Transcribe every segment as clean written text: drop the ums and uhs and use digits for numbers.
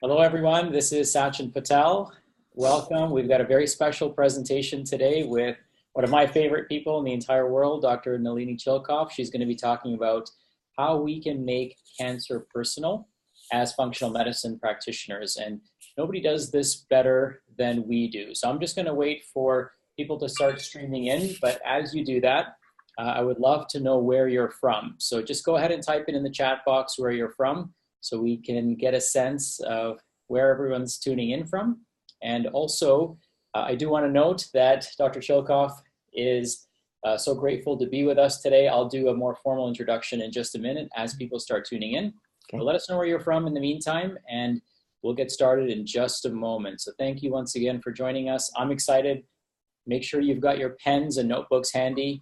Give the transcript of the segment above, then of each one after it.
Hello, everyone. This is Sachin Patel. Welcome. We've got a very special presentation today with one of my favorite people in the entire world, Dr. Nalini Chilkov. She's going to be talking about how we can make cancer personal as functional medicine practitioners. And nobody does this better than we do. So I'm just going to wait for people to start streaming in. But as you do that, I would love to know where you're from. So just go ahead and type it in the chat box where you're from, so we can get a sense of where everyone's tuning in from. And also, I do want to note that Dr. Chilkov is so grateful to be with us today. I'll do a more formal introduction in just a minute as people start tuning in. Okay. But let us know where you're from in the meantime, and we'll get started in just a moment. So thank you once again for joining us. I'm excited. Make sure you've got your pens and notebooks handy.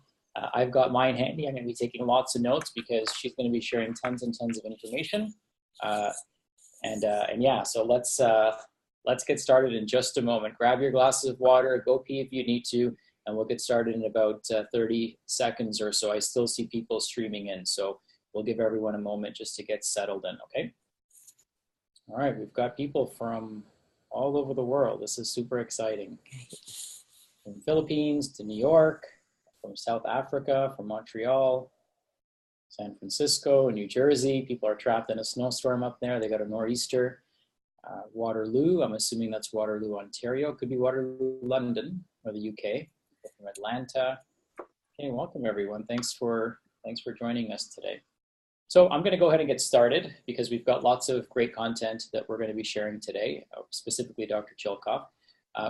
I've got mine handy. I'm going to be taking lots of notes because she's going to be sharing tons and tons of information. And yeah, so let's get started in just a moment. Grab your glasses of water, go pee if you need to, and we'll get started in about 30 seconds or so. I still see people streaming in, so we'll give everyone a moment just to get settled in, okay? All right, we've got people from all over the world. This is super exciting. From Philippines to New York, from South Africa, from Montreal, San Francisco, New Jersey. People are trapped in a snowstorm up there. They got a nor'easter. Waterloo, I'm assuming that's Waterloo, Ontario. Could be Waterloo, London, or the UK. From Atlanta. Okay, welcome everyone. Thanks for joining us today. So I'm going to go ahead and get started because we've got lots of great content that we're going to be sharing today, specifically Dr. Chilkov.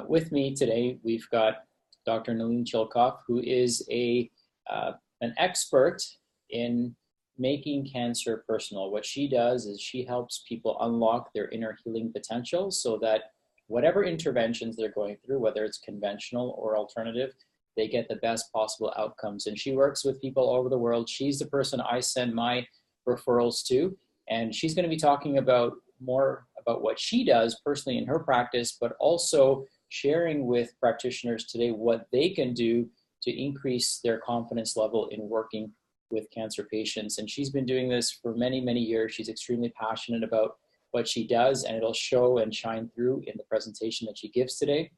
With me today, we've got Dr. Nalini Chilkov, who is an expert in making cancer personal. What she does is she helps people unlock their inner healing potential so that whatever interventions they're going through, whether it's conventional or alternative, they get the best possible outcomes. And she works with people all over the world. She's the person I send my referrals to, and she's going to be talking about more about what she does personally in her practice, but also sharing with practitioners today what they can do to increase their confidence level in working with cancer patients. And she's been doing this for many, many years. She's extremely passionate about what she does, and it'll show and shine through in the presentation that she gives today.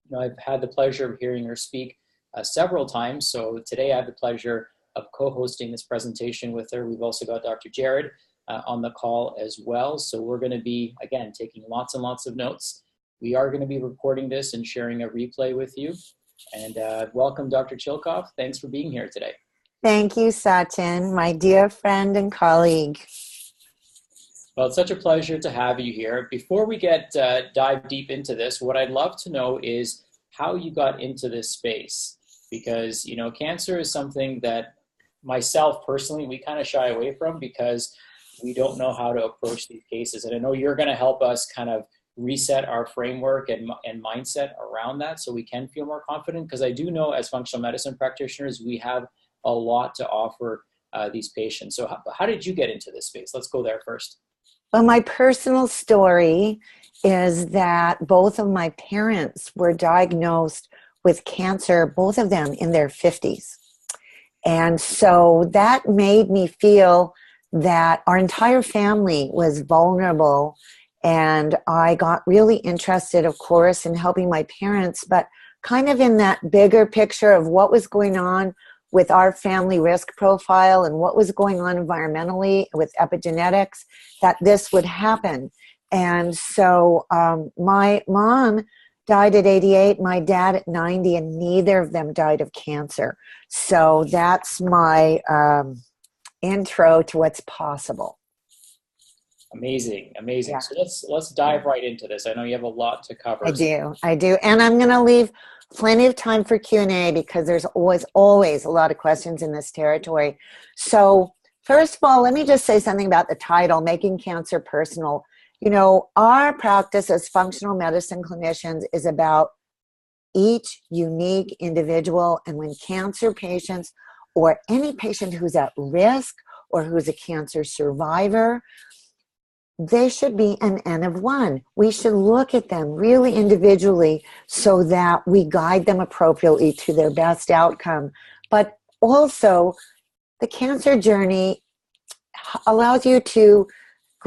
You know, I've had the pleasure of hearing her speak several times. So today I have the pleasure of co-hosting this presentation with her. We've also got Dr. Jared on the call as well. So we're going to be, again, taking lots and lots of notes. We are going to be recording this and sharing a replay with you. And welcome, Dr. Chilkov. Thanks for being here today. Thank you, Sachin, my dear friend and colleague. Well, it's such a pleasure to have you here. Before we dive deep into this, what I'd love to know is how you got into this space. Because, you know, cancer is something that myself personally, we kind of shy away from because we don't know how to approach these cases. And I know you're going to help us kind of reset our framework and mindset around that so we can feel more confident. Because I do know as functional medicine practitioners, we have a lot to offer these patients. So how did you get into this space? Let's go there first. Well, my personal story is that both of my parents were diagnosed with cancer, both of them in their 50s. And so that made me feel that our entire family was vulnerable. And I got really interested, of course, in helping my parents, but kind of in that bigger picture of what was going on with our family risk profile and what was going on environmentally with epigenetics, that this would happen. And so my mom died at 88, my dad at 90, and neither of them died of cancer. So that's my intro to what's possible. Amazing, amazing. Yeah. So let's dive right into this. I know you have a lot to cover. I do. And I'm going to leave plenty of time for Q&A because there's always a lot of questions in this territory. So first of all, let me just say something about the title, Making Cancer Personal. You know, our practice as functional medicine clinicians is about each unique individual. And when cancer patients or any patient who's at risk or who's a cancer survivor, they should be an N of one. We should look at them really individually so that we guide them appropriately to their best outcome. But also, the cancer journey allows you to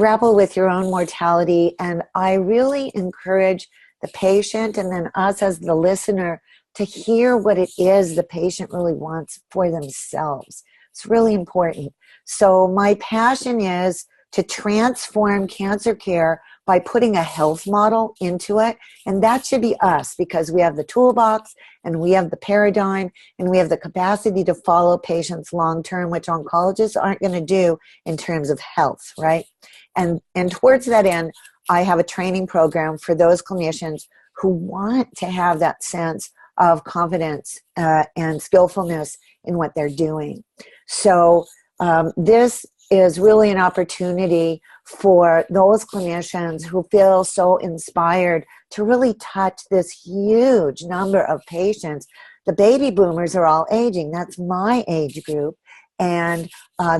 grapple with your own mortality. And I really encourage the patient and then us as the listener to hear what it is the patient really wants for themselves. It's really important. So my passion is to transform cancer care by putting a health model into it. And that should be us, because we have the toolbox and we have the paradigm and we have the capacity to follow patients long-term, which oncologists aren't going to do in terms of health, right? And towards that end, I have a training program for those clinicians who want to have that sense of confidence and skillfulness in what they're doing. So this is really an opportunity for those clinicians who feel so inspired to really touch this huge number of patients. The baby boomers are all aging. That's my age group. And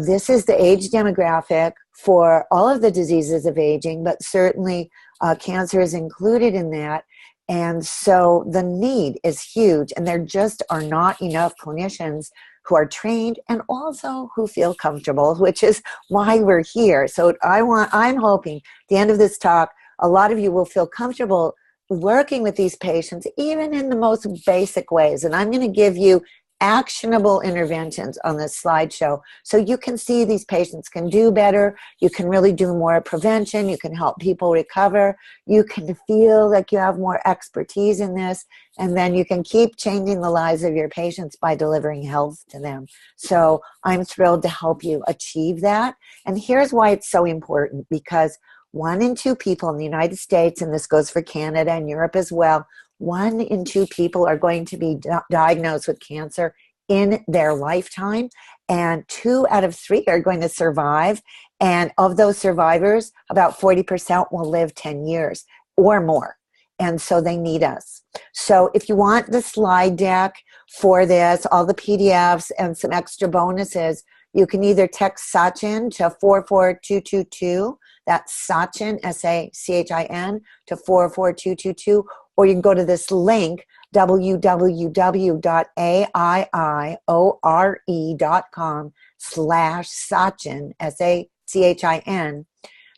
this is the age demographic for all of the diseases of aging, but certainly cancer is included in that. And so the need is huge, and there just are not enough clinicians who are trained and also who feel comfortable, which is why we're here. So I'm hoping at the end of this talk, a lot of you will feel comfortable working with these patients, even in the most basic ways. And I'm going to give you actionable interventions on this slideshow so you can see these patients can do better. You can really do more prevention. You can help people recover. You can feel like you have more expertise in this, and then you can keep changing the lives of your patients by delivering health to them. So I'm thrilled to help you achieve that. And here's why it's so important, because 1 in 2 people in the United States, and this goes for Canada and Europe as well, 1 in 2 people are going to be diagnosed with cancer in their lifetime, and 2 out of 3 are going to survive. And of those survivors, about 40% will live 10 years or more. And so they need us. So if you want the slide deck for this, all the PDFs and some extra bonuses, you can either text Sachin to 44222. That's Sachin, S-A-C-H-I-N, to 44222. Or you can go to this link, www.aiiore.com/Sachin, S-A-C-H-I-N,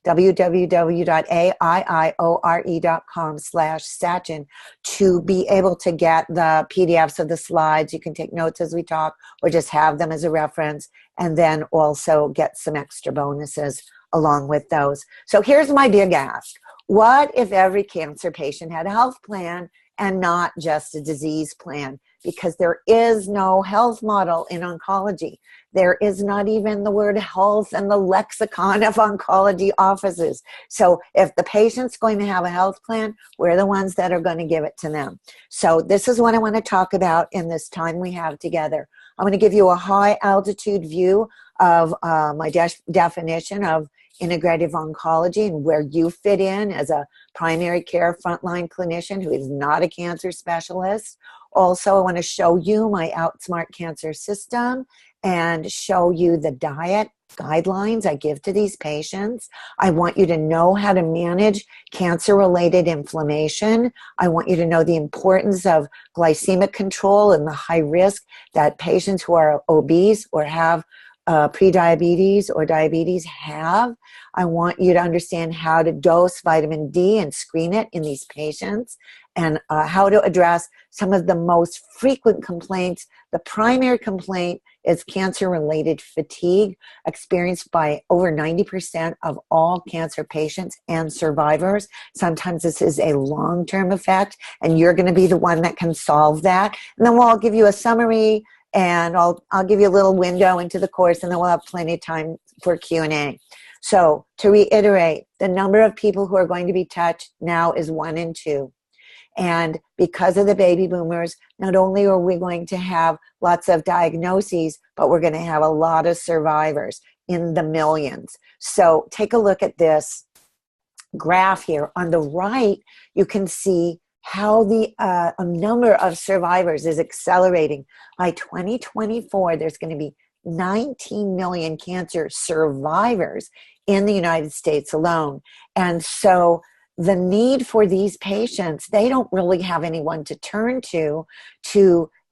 www.aiiore.com/Sachin, to be able to get the PDFs of the slides. You can take notes as we talk or just have them as a reference, and then also get some extra bonuses along with those. So here's my big ask. What if every cancer patient had a health plan and not just a disease plan? Because there is no health model in oncology. There is not even the word health in the lexicon of oncology offices. So if the patient's going to have a health plan, we're the ones that are going to give it to them. So this is what I want to talk about in this time we have together. I'm going to give you a high altitude view of my definition of integrative oncology and where you fit in as a primary care frontline clinician who is not a cancer specialist. Also, I want to show you my Outsmart Cancer system and show you the diet guidelines I give to these patients. I want you to know how to manage cancer-related inflammation. I want you to know the importance of glycemic control and the high risk that patients who are obese or have prediabetes or diabetes have. I want you to understand how to dose vitamin D and screen it in these patients, and how to address some of the most frequent complaints. The primary complaint is cancer-related fatigue, experienced by over 90% of all cancer patients and survivors. Sometimes this is a long-term effect, and you're going to be the one that can solve that. And then I'll give you a summary, and I'll give you a little window into the course, and then we'll have plenty of time for Q&A. So to reiterate, the number of people who are going to be touched now is 1 in 2. And because of the baby boomers, not only are we going to have lots of diagnoses, but we're going to have a lot of survivors in the millions. So take a look at this graph here. On the right, you can see how the number of survivors is accelerating. By 2024, there's going to be 19 million cancer survivors in the United States alone. And so the need for these patients, they don't really have anyone to turn to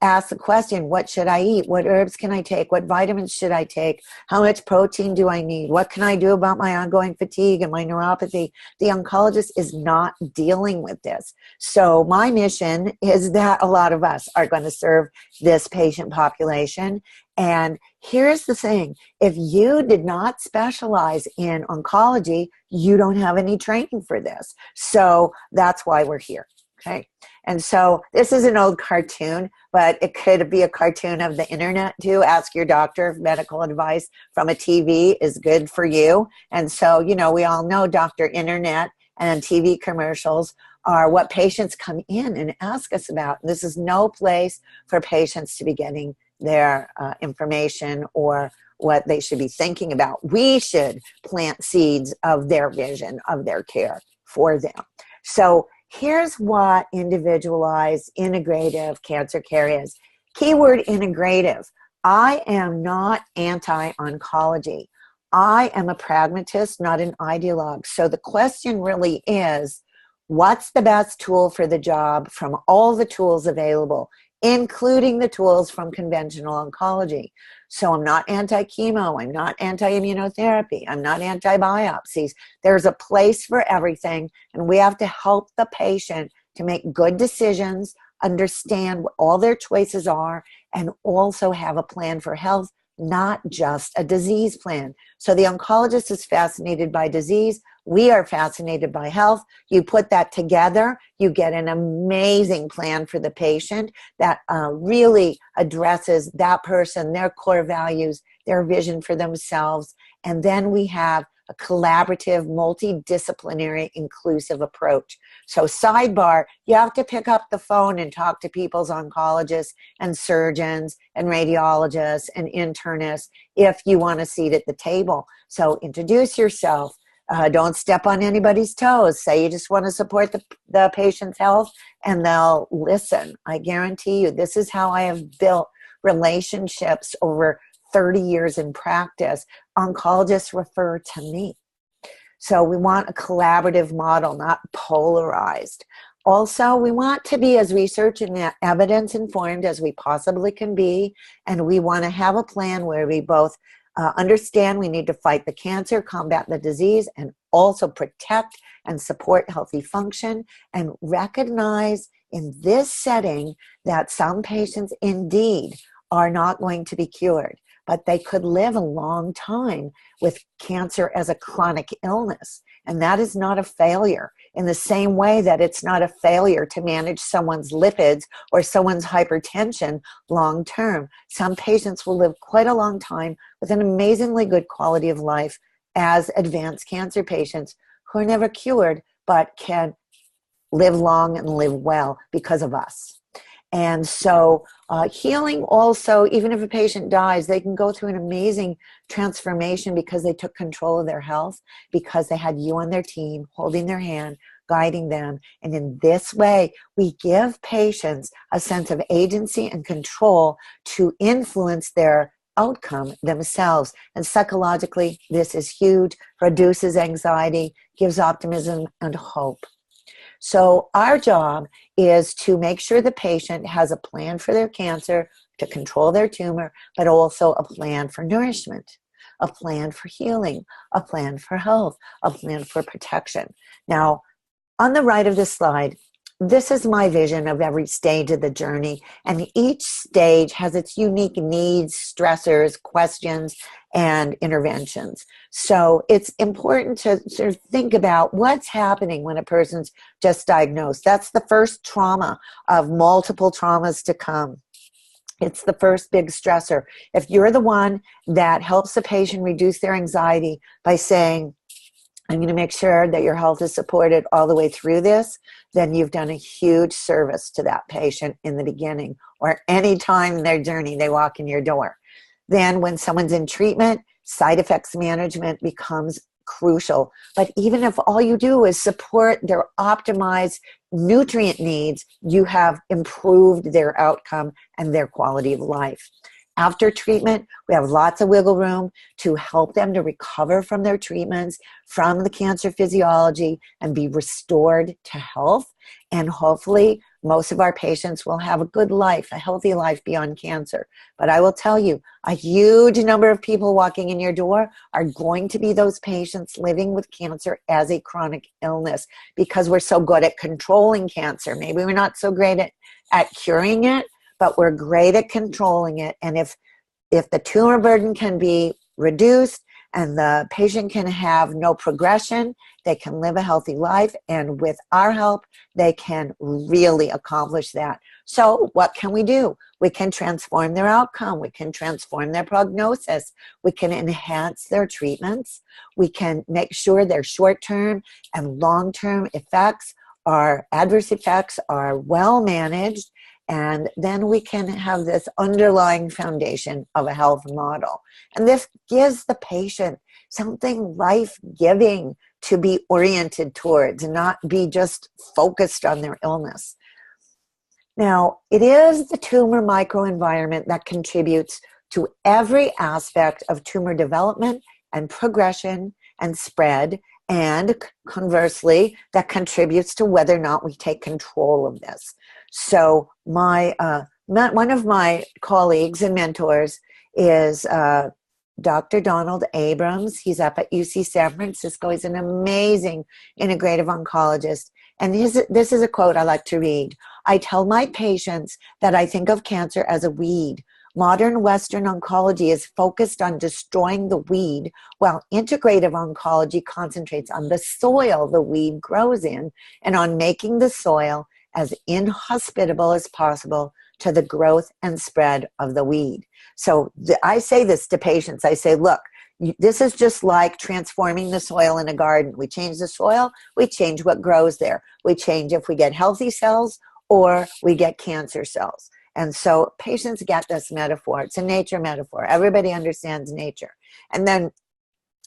ask the question, what should I eat? What herbs can I take? What vitamins should I take? How much protein do I need? What can I do about my ongoing fatigue and my neuropathy? The oncologist is not dealing with this. So my mission is that a lot of us are going to serve this patient population. And here's the thing, if you did not specialize in oncology, you don't have any training for this. So that's why we're here. Okay. And so this is an old cartoon, but it could be a cartoon of the internet too. Ask your doctor if medical advice from a TV is good for you. And so, you know, we all know Dr. Internet and TV commercials are what patients come in and ask us about. This is no place for patients to be getting their information or what they should be thinking about. We should plant seeds of their vision, of their care for them. So here's what individualized integrative cancer care is. Keyword integrative. I am not anti-oncology. I am a pragmatist, not an ideologue. So the question really is, what's the best tool for the job from all the tools available, including the tools from conventional oncology? So I'm not anti-chemo, I'm not anti-immunotherapy, I'm not anti-biopsies. There's a place for everything, and we have to help the patient to make good decisions, understand what all their choices are, and also have a plan for health, not just a disease plan. So the oncologist is fascinated by disease. We are fascinated by health. You put that together, you get an amazing plan for the patient that really addresses that person, their core values, their vision for themselves. And then we have a collaborative, multidisciplinary, inclusive approach. So sidebar, you have to pick up the phone and talk to people's oncologists and surgeons and radiologists and internists if you want a seat at the table. So introduce yourself. Don't step on anybody's toes. Say you just want to support the patient's health, and they'll listen. I guarantee you, this is how I have built relationships over 30 years in practice. Oncologists refer to me. So we want a collaborative model, not polarized. Also, we want to be as research and evidence informed as we possibly can be, and we want to have a plan where we both understand we need to fight the cancer, combat the disease, and also protect and support healthy function, and recognize in this setting that some patients indeed are not going to be cured, but they could live a long time with cancer as a chronic illness. And that is not a failure, in the same way that it's not a failure to manage someone's lipids or someone's hypertension long term. Some patients will live quite a long time with an amazingly good quality of life as advanced cancer patients who are never cured but can live long and live well because of us. And so healing also, even if a patient dies, they can go through an amazing transformation because they took control of their health, because they had you on their team, holding their hand, guiding them. And in this way, we give patients a sense of agency and control to influence their outcome themselves. And psychologically, this is huge, reduces anxiety, gives optimism and hope. So our job is to make sure the patient has a plan for their cancer, to control their tumor, but also a plan for nourishment, a plan for healing, a plan for health, a plan for protection. Now, on the right of this slide, this is my vision of every stage of the journey, and each stage has its unique needs, stressors, questions, and interventions. So it's important to sort of think about what's happening when a person's just diagnosed. That's the first trauma of multiple traumas to come. It's the first big stressor. If you're the one that helps the patient reduce their anxiety by saying, I'm going to make sure that your health is supported all the way through this, then you've done a huge service to that patient in the beginning or any time in their journey they walk in your door. Then when someone's in treatment, side effects management becomes crucial. But even if all you do is support their optimized nutrient needs, you have improved their outcome and their quality of life. After treatment, we have lots of wiggle room to help them to recover from their treatments, from the cancer physiology, and be restored to health. And hopefully, most of our patients will have a good life, a healthy life beyond cancer. But I will tell you, a huge number of people walking in your door are going to be those patients living with cancer as a chronic illness, because we're so good at controlling cancer. Maybe we're not so great at curing it, but we're great at controlling it. And if the tumor burden can be reduced and the patient can have no progression, they can live a healthy life, and with our help, they can really accomplish that. So what can we do? We can transform their outcome. We can transform their prognosis. We can enhance their treatments. We can make sure their short-term and long-term effects, our adverse effects, are well managed. And then we can have this underlying foundation of a health model. And this gives the patient something life-giving to be oriented towards, and not be just focused on their illness. Now, it is the tumor microenvironment that contributes to every aspect of tumor development and progression and spread, and conversely, that contributes to whether or not we take control of this. So one of my colleagues and mentors is Dr. Donald Abrams. He's up at UC San Francisco. He's an amazing integrative oncologist. And this is a quote I like to read. "I tell my patients that I think of cancer as a weed. Modern Western oncology is focused on destroying the weed, while integrative oncology concentrates on the soil the weed grows in and on making the soil as inhospitable as possible to the growth and spread of the weed." So I say this to patients. I say, look, this is just like transforming the soil in a garden. We change the soil, we change what grows there. We change if we get healthy cells or we get cancer cells. And so patients get this metaphor. It's a nature metaphor. Everybody understands nature. And then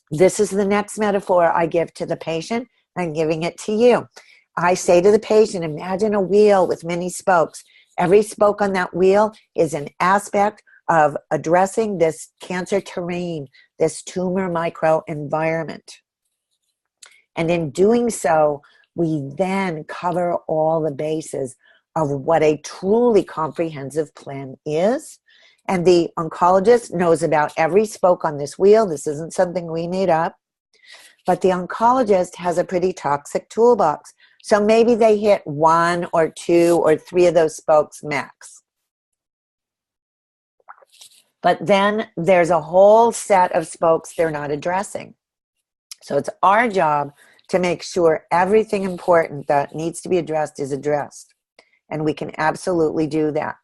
this is the next metaphor I give to the patient. I'm giving it to you. I say to the patient, imagine a wheel with many spokes. Every spoke on that wheel is an aspect of addressing this cancer terrain, this tumor microenvironment. And in doing so, we then cover all the bases of what a truly comprehensive plan is. And the oncologist knows about every spoke on this wheel. This isn't something we made up. But the oncologist has a pretty toxic toolbox. So maybe they hit 1 or 2 or 3 of those spokes max. But then there's a whole set of spokes they're not addressing. So it's our job to make sure everything important that needs to be addressed is addressed. And we can absolutely do that.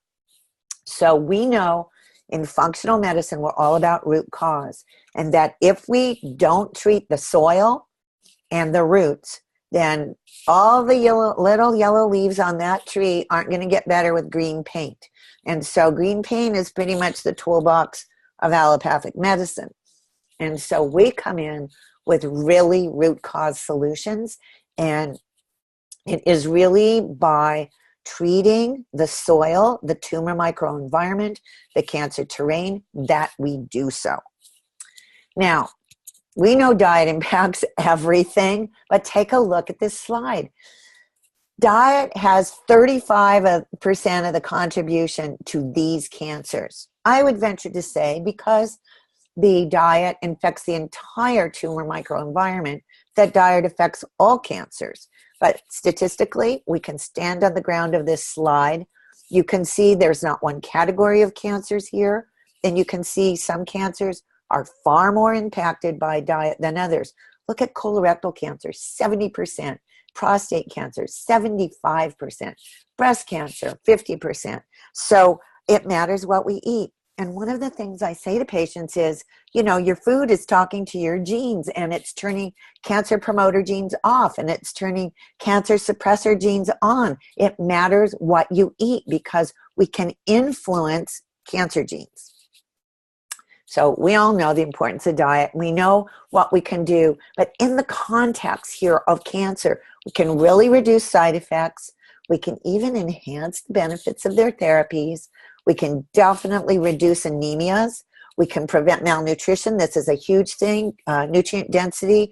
So we know in functional medicine, we're all about root cause. And that if we don't treat the soil and the roots, then all the little yellow leaves on that tree aren't going to get better with green paint. And so green paint is pretty much the toolbox of allopathic medicine. And so we come in with really root cause solutions. And it is really by treating the soil, the tumor microenvironment, the cancer terrain, that we do so. Now, we know diet impacts everything, but take a look at this slide. Diet has 35% of the contribution to these cancers. I would venture to say because the diet infects the entire tumor microenvironment, that diet affects all cancers. But statistically, we can stand on the ground of this slide. You can see there's not one category of cancers here, and you can see some cancers are far more impacted by diet than others. Look at colorectal cancer, 70%. Prostate cancer, 75%. Breast cancer, 50%. So it matters what we eat. And one of the things I say to patients is, you know, your food is talking to your genes, and it's turning cancer promoter genes off, and it's turning cancer suppressor genes on. It matters what you eat because we can influence cancer genes. So we all know the importance of diet. We know what we can do. But in the context here of cancer, we can really reduce side effects. We can even enhance the benefits of their therapies. We can definitely reduce anemias. We can prevent malnutrition. This is a huge thing. Nutrient density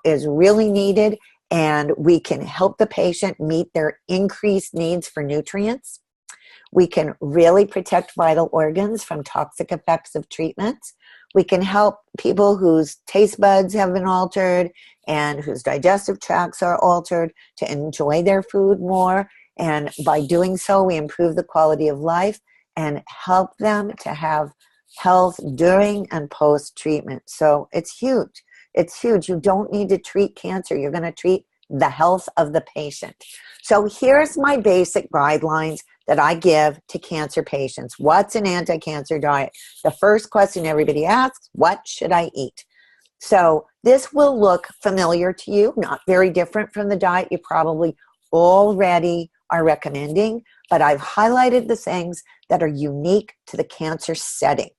is really needed. and we can help the patient meet their increased needs for nutrients. We can really protect vital organs from toxic effects of treatments. We can help people whose taste buds have been altered and whose digestive tracts are altered to enjoy their food more. And by doing so, we improve the quality of life and help them to have health during and post-treatment. So it's huge. It's huge. You don't need to treat cancer. You're going to treat the health of the patient. So here's my basic guidelines that I give to cancer patients. What's an anti-cancer diet? The first question everybody asks, what should I eat? So this will look familiar to you, not very different from the diet you probably already are recommending, but I've highlighted the things that are unique to the cancer setting.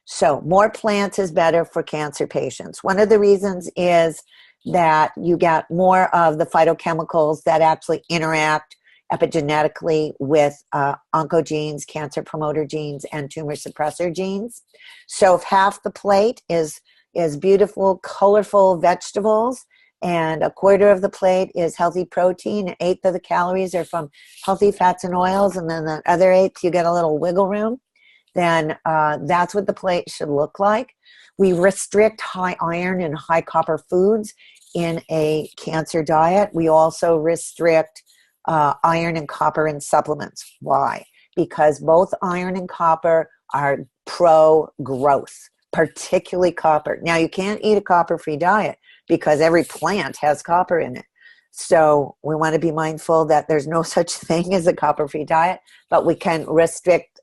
So more plants is better for cancer patients. One of the reasons is that you get more of the phytochemicals that actually interact epigenetically with oncogenes, cancer promoter genes, and tumor suppressor genes. So if half the plate is beautiful, colorful vegetables, and a quarter of the plate is healthy protein, an eighth of the calories are from healthy fats and oils, and then the other eighth you get a little wiggle room, then that's what the plate should look like. We restrict high iron and high copper foods in a cancer diet. We also restrict iron and copper in supplements. Why? Because both iron and copper are pro-growth, particularly copper. Now, you can't eat a copper-free diet because every plant has copper in it. So we want to be mindful that there's no such thing as a copper-free diet, but we can restrict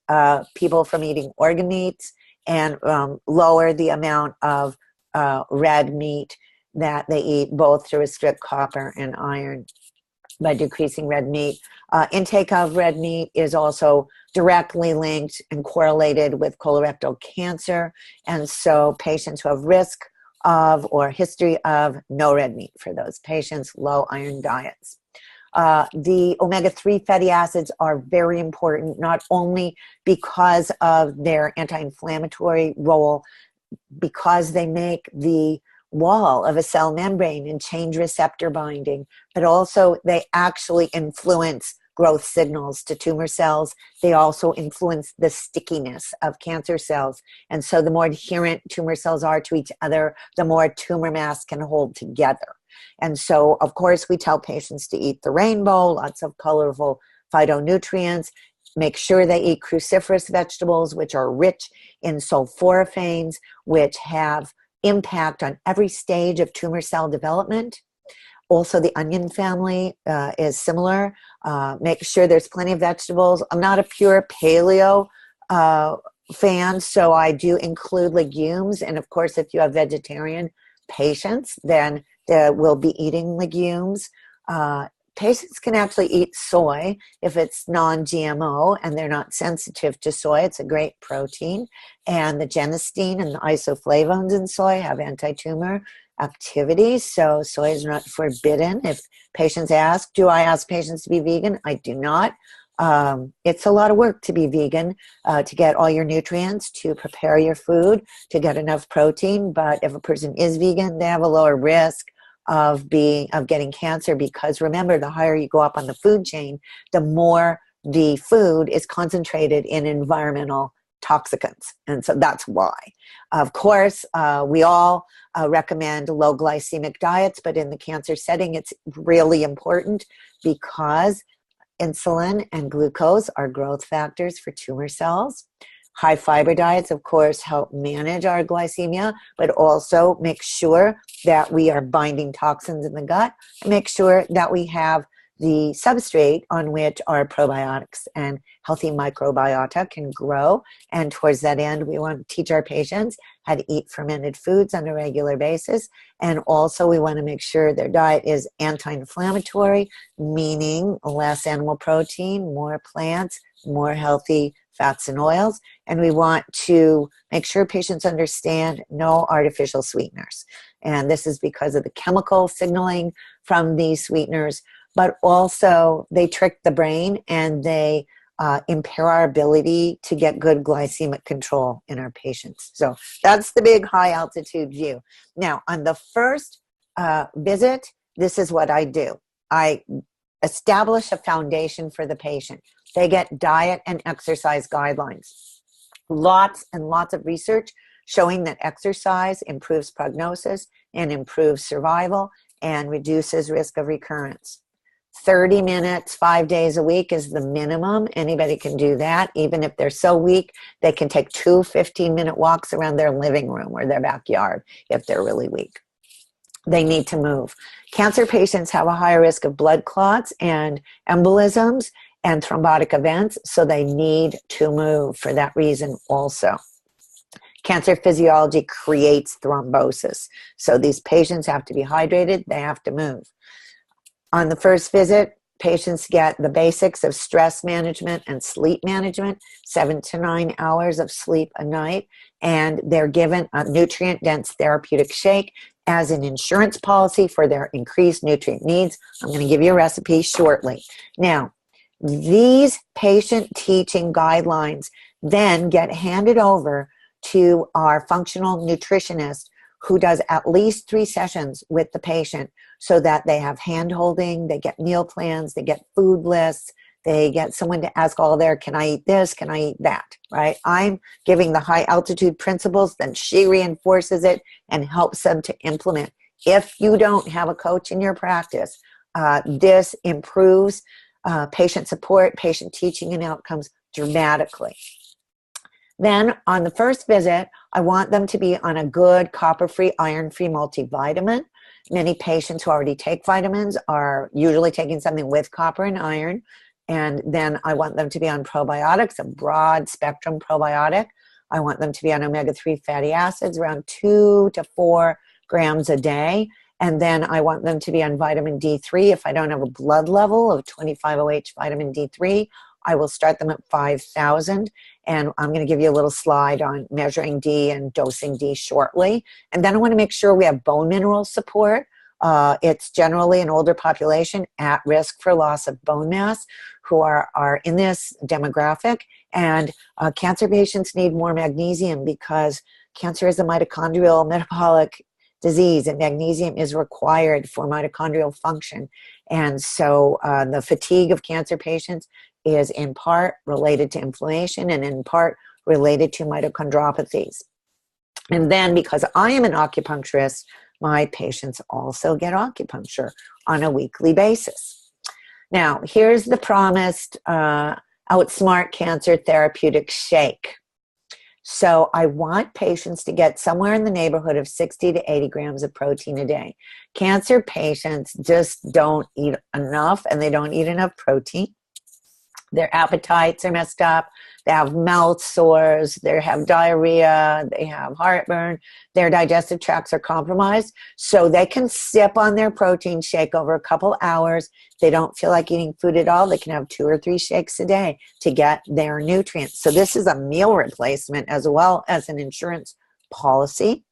people from eating organ meats and lower the amount of red meat that they eat, both to restrict copper and iron by decreasing red meat. Intake of red meat is also directly linked and correlated with colorectal cancer, and so patients who have risk of or history of no red meat for those patients, low iron diets. The omega-3 fatty acids are very important, not only because of their anti-inflammatory role, because they make the wall of a cell membrane and change receptor binding, but also they actually influence growth signals to tumor cells. They also influence the stickiness of cancer cells. And so the more adherent tumor cells are to each other, the more tumor mass can hold together. And so, of course, we tell patients to eat the rainbow, lots of colorful phytonutrients. Make sure they eat cruciferous vegetables, which are rich in sulforaphanes, which have impact on every stage of tumor cell development. Also, the onion family is similar. Make sure there's plenty of vegetables. I'm not a pure paleo fan, so I do include legumes. And of course, if you have vegetarian patients, then they will be eating legumes. Patients can actually eat soy if it's non-GMO and they're not sensitive to soy. It's a great protein. And the genistein and the isoflavones in soy have anti-tumor activity. So soy is not forbidden. If patients ask, do I ask patients to be vegan? I do not. It's a lot of work to be vegan, to get all your nutrients, to prepare your food, to get enough protein. But if a person is vegan, they have a lower risk of getting cancer, because remember, the higher you go up on the food chain, the more the food is concentrated in environmental toxicants. And so that's why. Of course, we all recommend low glycemic diets, but in the cancer setting, it's really important because insulin and glucose are growth factors for tumor cells. High fiber diets, of course, help manage our glycemia, but also make sure that we are binding toxins in the gut and make sure that we have the substrate on which our probiotics and healthy microbiota can grow. And towards that end, we want to teach our patients how to eat fermented foods on a regular basis. And also we want to make sure their diet is anti-inflammatory, meaning less animal protein, more plants, more healthy fats and oils. And we want to make sure patients understand no artificial sweeteners. And this is because of the chemical signaling from these sweeteners, but also they trick the brain and they impair our ability to get good glycemic control in our patients. So that's the big high altitude view. Now, on the first visit, this is what I do. I establish a foundation for the patient. They get diet and exercise guidelines. Lots and lots of research showing that exercise improves prognosis and improves survival and reduces risk of recurrence. 30 minutes, 5 days a week is the minimum. Anybody can do that. Even if they're so weak, they can take 2 15-minute walks around their living room or their backyard if they're really weak. They need to move. Cancer patients have a higher risk of blood clots and embolisms and thrombotic events, so they need to move for that reason also. Cancer physiology creates thrombosis, so these patients have to be hydrated, they have to move. On the first visit, patients get the basics of stress management and sleep management, 7 to 9 hours of sleep a night, and they're given a nutrient-dense therapeutic shake as an insurance policy for their increased nutrient needs. I'm going to give you a recipe shortly. Now, these patient teaching guidelines then get handed over to our functional nutritionist, who does at least 3 sessions with the patient so that they have hand-holding, they get meal plans, they get food lists, they get someone to ask all their, can I eat this, can I eat that, right? I'm giving the high altitude principles, then she reinforces it and helps them to implement. If you don't have a coach in your practice, this improves patient support, patient teaching and outcomes dramatically. Then on the first visit, I want them to be on a good copper-free, iron-free multivitamin. Many patients who already take vitamins are usually taking something with copper and iron. And then I want them to be on probiotics, a broad spectrum probiotic. I want them to be on omega-3 fatty acids, around 2 to 4 grams a day. And then I want them to be on vitamin D3. If I don't have a blood level of 25-OH vitamin D3, I will start them at 5,000. And I'm going to give you a little slide on measuring D and dosing D shortly. And then I want to make sure we have bone mineral support. It's generally an older population at risk for loss of bone mass who are in this demographic. And cancer patients need more magnesium because cancer is a mitochondrial metabolic disease, and magnesium is required for mitochondrial function. And so the fatigue of cancer patients is in part related to inflammation and in part related to mitochondriopathies. And then because I am an acupuncturist, my patients also get acupuncture on a weekly basis. Now, here's the promised Outsmart Cancer Therapeutic Shake. So I want patients to get somewhere in the neighborhood of 60 to 80 grams of protein a day. Cancer patients just don't eat enough, and they don't eat enough protein. Their appetites are messed up. They have mouth sores. They have diarrhea. They have heartburn. Their digestive tracts are compromised. So they can sip on their protein shake over a couple hours. They don't feel like eating food at all. They can have 2 or 3 shakes a day to get their nutrients. So this is a meal replacement as well as an insurance policy.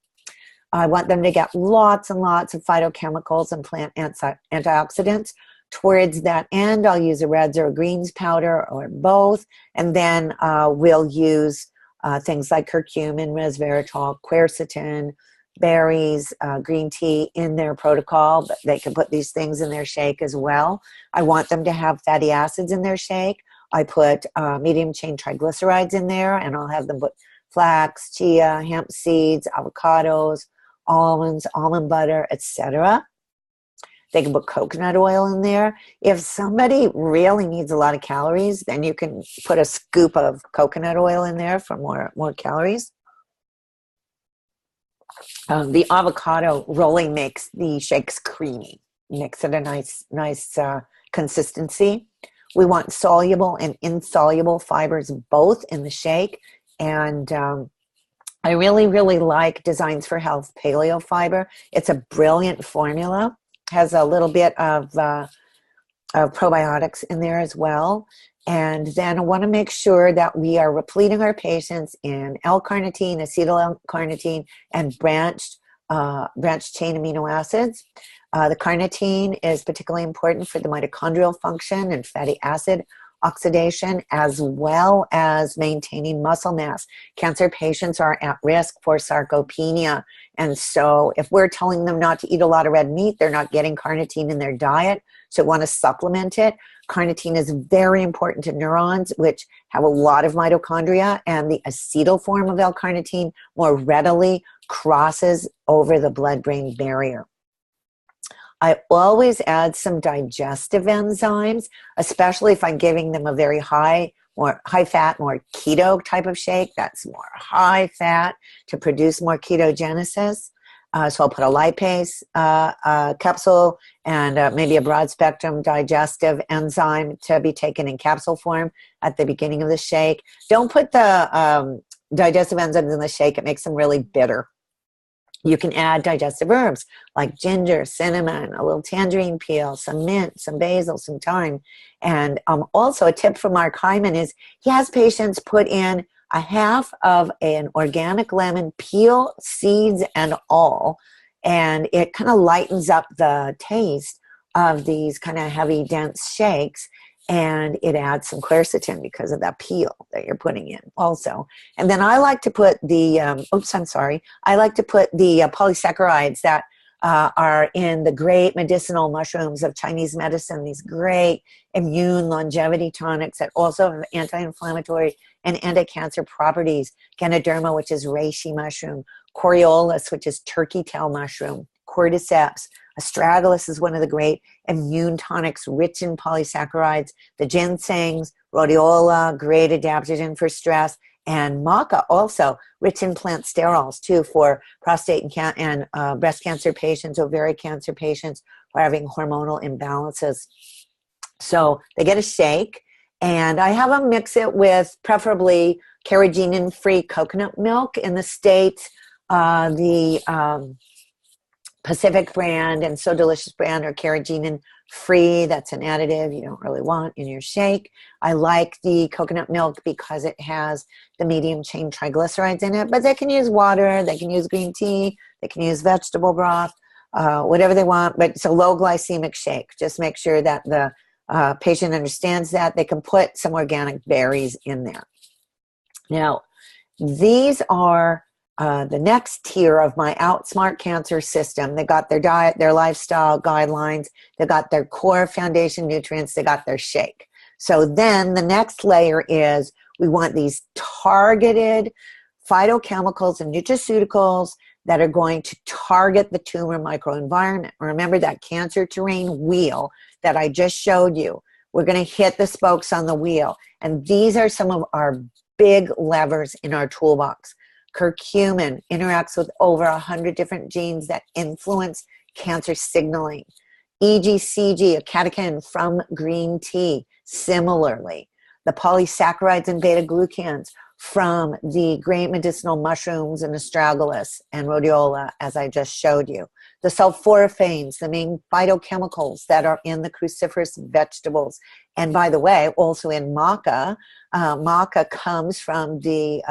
I want them to get lots and lots of phytochemicals and plant antioxidants. Towards that end, I'll use a reds or a greens powder or both, and then we'll use things like curcumin, resveratrol, quercetin, berries, green tea in their protocol, but they can put these things in their shake as well. I want them to have fatty acids in their shake. I put medium chain triglycerides in there, and I'll have them put flax, chia, hemp seeds, avocados, almonds, almond butter, etc. They can put coconut oil in there. If somebody really needs a lot of calories, then you can put a scoop of coconut oil in there for more calories. The avocado really makes the shakes creamy, makes it a nice consistency. We want soluble and insoluble fibers both in the shake. And I really, really like Designs for Health Paleo Fiber. It's a brilliant formula. Has a little bit of probiotics in there as well. And then I want to make sure that we are repleting our patients in L-carnitine, acetyl L-carnitine, and branched chain amino acids. The carnitine is particularly important for the mitochondrial function and fatty acid oxidation, as well as maintaining muscle mass. Cancer patients are at risk for sarcopenia. And so if we're telling them not to eat a lot of red meat, they're not getting carnitine in their diet, so want to supplement it. Carnitine is very important to neurons, which have a lot of mitochondria, and the acetyl form of L-carnitine more readily crosses over the blood-brain barrier. I always add some digestive enzymes, especially if I'm giving them a very more high fat, more keto type of shake. That's more high fat to produce more ketogenesis. So I'll put a lipase capsule and maybe a broad spectrum digestive enzyme to be taken in capsule form at the beginning of the shake. Don't put the digestive enzymes in the shake. It makes them really bitter. You can add digestive herbs like ginger, cinnamon, a little tangerine peel, some mint, some basil, some thyme. And also a tip from Mark Hyman is he has patients put in a half of an organic lemon, peel, seeds, and all. And it kind of lightens up the taste of these kind of heavy, dense shakes. And it adds some quercetin because of that peel that you're putting in also. And then I like to put the, I like to put the polysaccharides that are in the great medicinal mushrooms of Chinese medicine, these great immune longevity tonics that also have anti-inflammatory and anti-cancer properties. Ganoderma, which is reishi mushroom, Coriolis, which is turkey tail mushroom, cordyceps, astragalus is one of the great immune tonics rich in polysaccharides, the ginsengs, rhodiola, great adaptogen for stress, and maca also rich in plant sterols too for prostate and breast cancer patients, ovarian cancer patients who are having hormonal imbalances. So they get a shake, and I have them mix it with preferably carrageenan-free coconut milk. In the States, the Pacific brand and So Delicious brand are carrageenan free. That's an additive you don't really want in your shake. I like the coconut milk because it has the medium chain triglycerides in it, but they can use water, they can use green tea, they can use vegetable broth, whatever they want, but it's a low glycemic shake. Just make sure that the patient understands that. They can put some organic berries in there. Now, these are the next tier of my Outsmart Cancer system. They got their diet, their lifestyle guidelines, they got their core foundation nutrients, they got their shake. So then the next layer is we want these targeted phytochemicals and nutraceuticals that are going to target the tumor microenvironment. Remember that cancer terrain wheel that I just showed you. We're going to hit the spokes on the wheel. And these are some of our big levers in our toolbox. Curcumin interacts with over 100 different genes that influence cancer signaling. EGCG, a catechin from green tea, similarly. The polysaccharides and beta-glucans from the great medicinal mushrooms and astragalus and rhodiola, as I just showed you. The sulforaphanes, the main phytochemicals that are in the cruciferous vegetables. And by the way, also in maca. Maca comes from the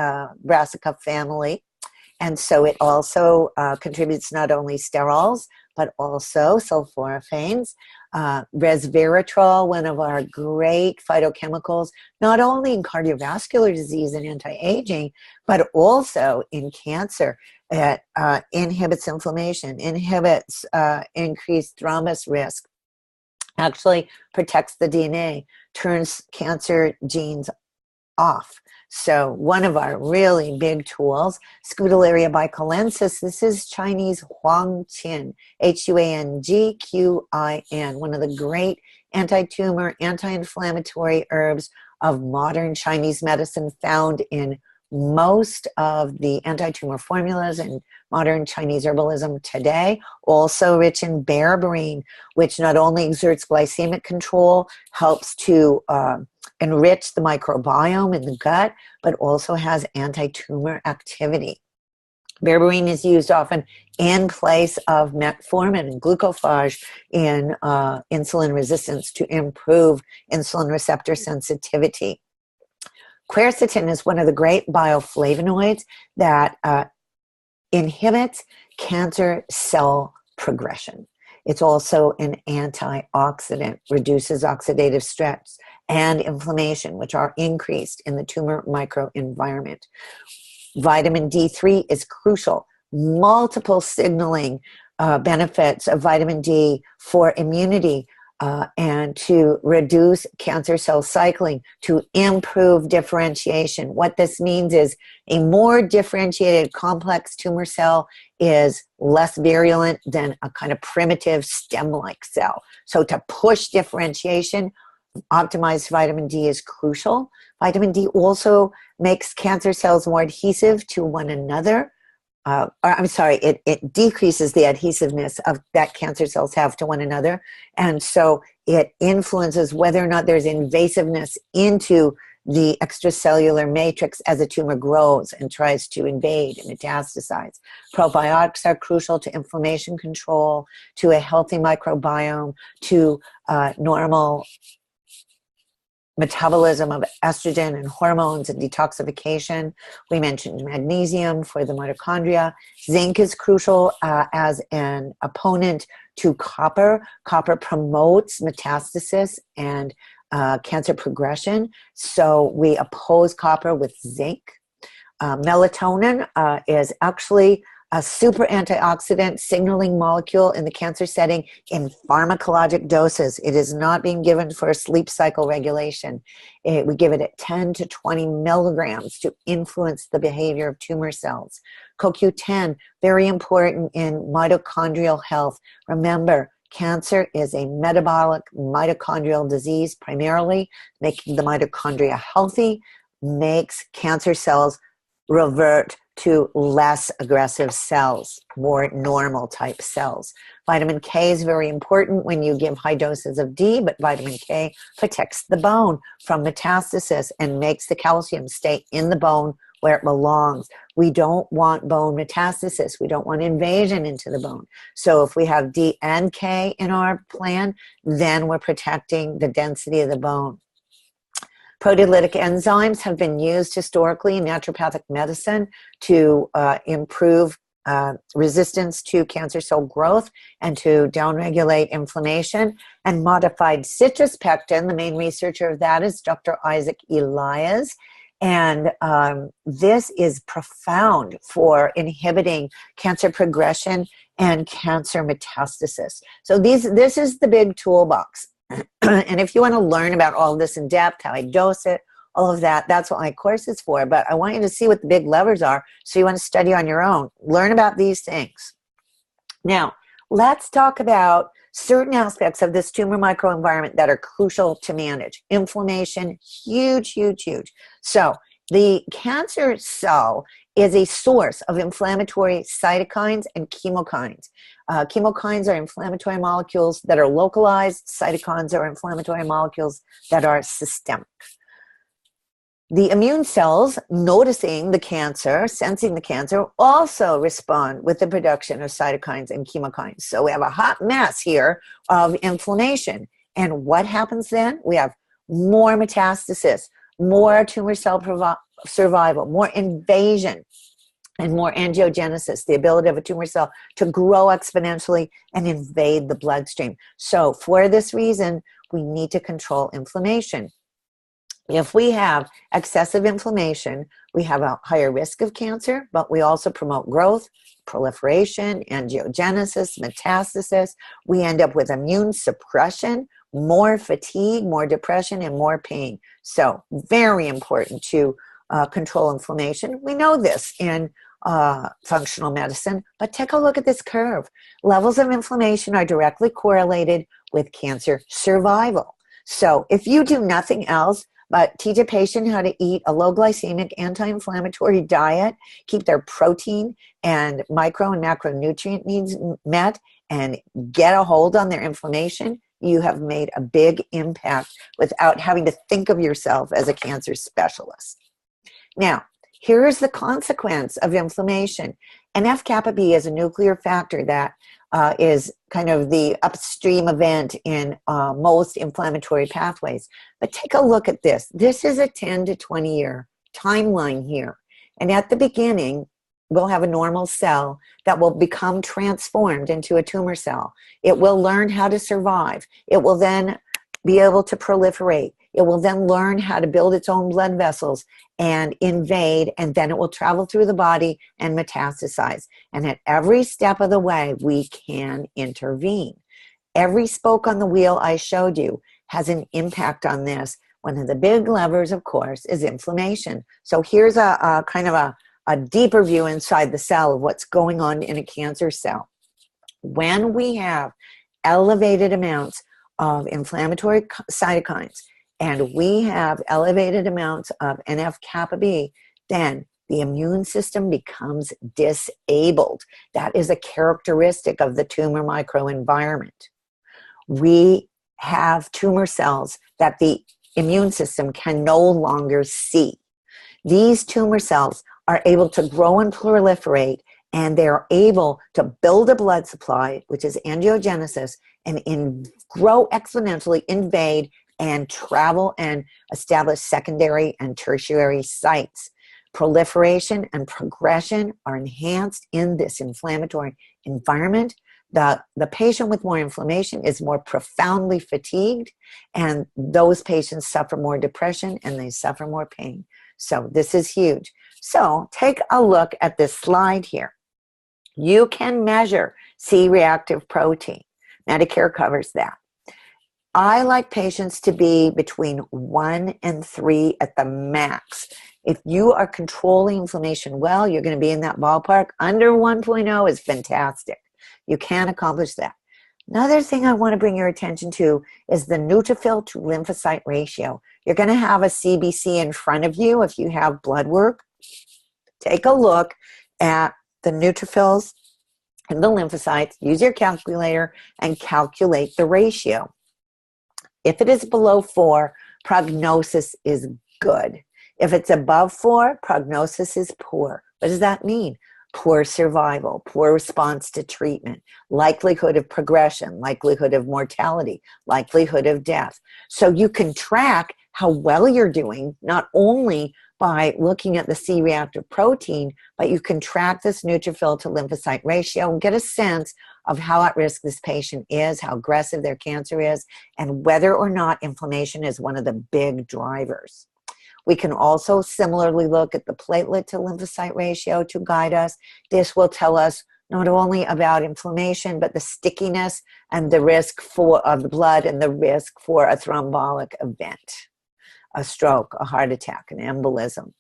brassica family. And so it also contributes not only sterols, but also sulforaphanes. Resveratrol, one of our great phytochemicals, not only in cardiovascular disease and anti-aging, but also in cancer. It inhibits inflammation, inhibits increased thrombus risk, actually protects the DNA, turns cancer genes off. So one of our really big tools, Scutellaria bicolensis, this is Chinese Huangqin, Huangqin, one of the great anti-tumor, anti-inflammatory herbs of modern Chinese medicine, found in most of the anti-tumor formulas in modern Chinese herbalism today. Also rich in berberine, which not only exerts glycemic control, helps to enrich the microbiome in the gut, but also has anti-tumor activity. Berberine is used often in place of metformin and glucophage in insulin resistance to improve insulin receptor sensitivity. Quercetin is one of the great bioflavonoids that inhibits cancer cell progression. It's also an antioxidant, reduces oxidative stress, and inflammation, which are increased in the tumor microenvironment. Vitamin D3 is crucial. Multiple signaling benefits of vitamin D for immunity and to reduce cancer cell cycling, to improve differentiation. What this means is a more differentiated complex tumor cell is less virulent than a kind of primitive stem-like cell. So to push differentiation, optimized vitamin D is crucial. Vitamin D also makes cancer cells more adhesive to one another. It decreases the adhesiveness of that cancer cells have to one another. And so it influences whether or not there's invasiveness into the extracellular matrix as a tumor grows and tries to invade and metastasize. Probiotics are crucial to inflammation control, to a healthy microbiome, to normal metabolism of estrogen and hormones and detoxification. We mentioned magnesium for the mitochondria. Zinc is crucial as an opponent to copper. Copper promotes metastasis and cancer progression. So we oppose copper with zinc. Melatonin is actually a super antioxidant signaling molecule in the cancer setting in pharmacologic doses. It is not being given for sleep cycle regulation. We give it at 10 to 20 milligrams to influence the behavior of tumor cells. CoQ10, very important in mitochondrial health. Remember, cancer is a metabolic mitochondrial disease primarily. Making the mitochondria healthy makes cancer cells revert to less aggressive cells, more normal type cells. Vitamin K is very important when you give high doses of D, but vitamin K protects the bone from metastasis and makes the calcium stay in the bone where it belongs. We don't want bone metastasis. We don't want invasion into the bone. So if we have D and K in our plan, then we're protecting the density of the bone. Proteolytic enzymes have been used historically in naturopathic medicine to improve resistance to cancer cell growth and to downregulate inflammation. And modified citrus pectin, the main researcher of that is Dr. Isaac Elias. And this is profound for inhibiting cancer progression and cancer metastasis. So this is the big toolbox. And if you want to learn about all this in depth, how I dose it, all of that, that's what my course is for. But I want you to see what the big levers are, so you want to study on your own. Learn about these things. Now, let's talk about certain aspects of this tumor microenvironment that are crucial to manage. Inflammation, huge, huge, huge. So the cancer cell is a source of inflammatory cytokines and chemokines. Chemokines are inflammatory molecules that are localized. Cytokines are inflammatory molecules that are systemic. The immune cells, noticing the cancer, sensing the cancer, also respond with the production of cytokines and chemokines. So we have a hot mess here of inflammation. And what happens then? We have more metastasis, more tumor cell survival, more invasion, and more angiogenesis, the ability of a tumor cell to grow exponentially and invade the bloodstream. So for this reason, we need to control inflammation. If we have excessive inflammation, we have a higher risk of cancer, but we also promote growth, proliferation, angiogenesis, metastasis. We end up with immune suppression, more fatigue, more depression, and more pain. So very important to control inflammation. We know this in functional medicine, but take a look at this curve. Levels of inflammation are directly correlated with cancer survival. So if you do nothing else but teach a patient how to eat a low glycemic anti-inflammatory diet, keep their protein and micro and macronutrient needs met, and get a hold on their inflammation, you have made a big impact without having to think of yourself as a cancer specialist. Now, here's the consequence of inflammation. NF-kappa B is a nuclear factor that is kind of the upstream event in most inflammatory pathways. But take a look at this. This is a 10 to 20 year timeline here. And at the beginning, we'll have a normal cell that will become transformed into a tumor cell. It will learn how to survive. It will then be able to proliferate. It will then learn how to build its own blood vessels and invade, and then it will travel through the body and metastasize. And at every step of the way, we can intervene. Every spoke on the wheel I showed you has an impact on this. One of the big levers, of course, is inflammation. So here's a kind of a deeper view inside the cell of what's going on in a cancer cell. When we have elevated amounts of inflammatory cytokines and we have elevated amounts of NF-kappa B, then the immune system becomes disabled. That is a characteristic of the tumor microenvironment. We have tumor cells that the immune system can no longer see. These tumor cells are able to grow and proliferate, and they're able to build a blood supply, which is angiogenesis, and grow exponentially, invade, and travel and establish secondary and tertiary sites. Proliferation and progression are enhanced in this inflammatory environment. The patient with more inflammation is more profoundly fatigued, and those patients suffer more depression and they suffer more pain. So this is huge. So take a look at this slide here. You can measure C-reactive protein. Medicare covers that. I like patients to be between 1 and 3 at the max. If you are controlling inflammation well, you're going to be in that ballpark. Under 1.0 is fantastic. You can accomplish that. Another thing I want to bring your attention to is the neutrophil to lymphocyte ratio. You're going to have a CBC in front of you if you have blood work. Take a look at the neutrophils and the lymphocytes. Use your calculator and calculate the ratio. If it is below 4, prognosis is good. If it's above 4, prognosis is poor. What does that mean? Poor survival, poor response to treatment, likelihood of progression, likelihood of mortality, likelihood of death. So you can track how well you're doing, not only by looking at the C-reactive protein, but you can track this neutrophil to lymphocyte ratio and get a sense of how at risk this patient is, how aggressive their cancer is, and whether or not inflammation is one of the big drivers. We can also similarly look at the platelet to lymphocyte ratio to guide us. This will tell us not only about inflammation, but the stickiness and the risk of the blood and the risk for a thrombotic event, a stroke, a heart attack, an embolism.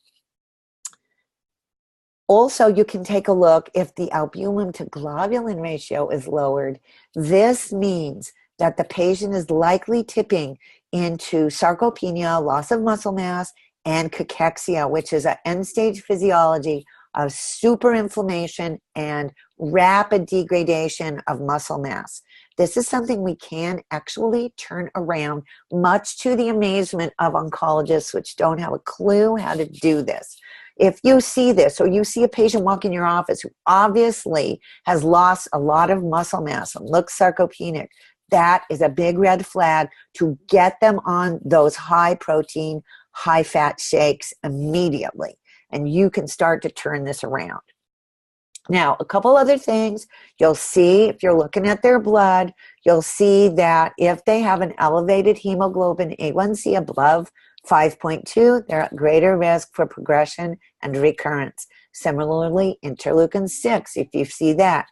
Also, you can take a look if the albumin to globulin ratio is lowered. This means that the patient is likely tipping into sarcopenia, loss of muscle mass, and cachexia, which is an end-stage physiology of superinflammation and rapid degradation of muscle mass. This is something we can actually turn around, much to the amazement of oncologists, which don't have a clue how to do this. If you see this, or you see a patient walk in your office who obviously has lost a lot of muscle mass and looks sarcopenic, that is a big red flag to get them on those high protein, high fat shakes immediately. And you can start to turn this around. Now, a couple other things you'll see if you're looking at their blood, you'll see that if they have an elevated hemoglobin A1C above 5.2, they're at greater risk for progression and recurrence. Similarly, interleukin 6, if you see that,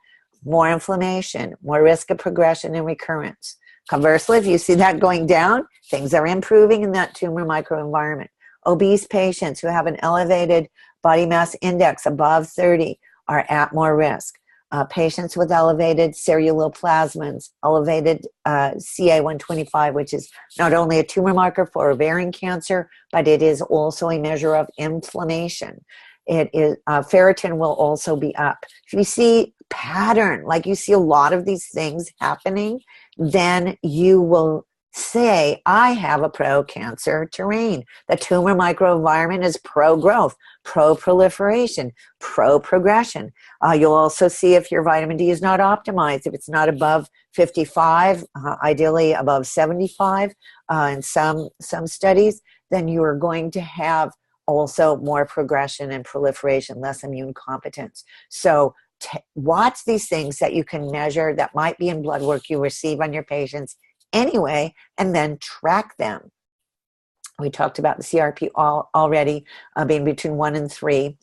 more inflammation, more risk of progression and recurrence. Conversely, if you see that going down, things are improving in that tumor microenvironment. Obese patients who have an elevated body mass index above 30 are at more risk. Patients with elevated ceruloplasmins, elevated CA-125, which is not only a tumor marker for ovarian cancer, but it is also a measure of inflammation. It is ferritin will also be up. If you see pattern, like you see a lot of these things happening, then you will say, I have a pro-cancer terrain. The tumor microenvironment is pro-growth, pro-proliferation, pro-progression. You'll also see if your vitamin D is not optimized, if it's not above 55, ideally above 75 in some studies, then you are going to have also more progression and proliferation, less immune competence. So watch these things that you can measure that might be in blood work you receive on your patients anyway, and then track them. We talked about the CRP already being between 1 and 3.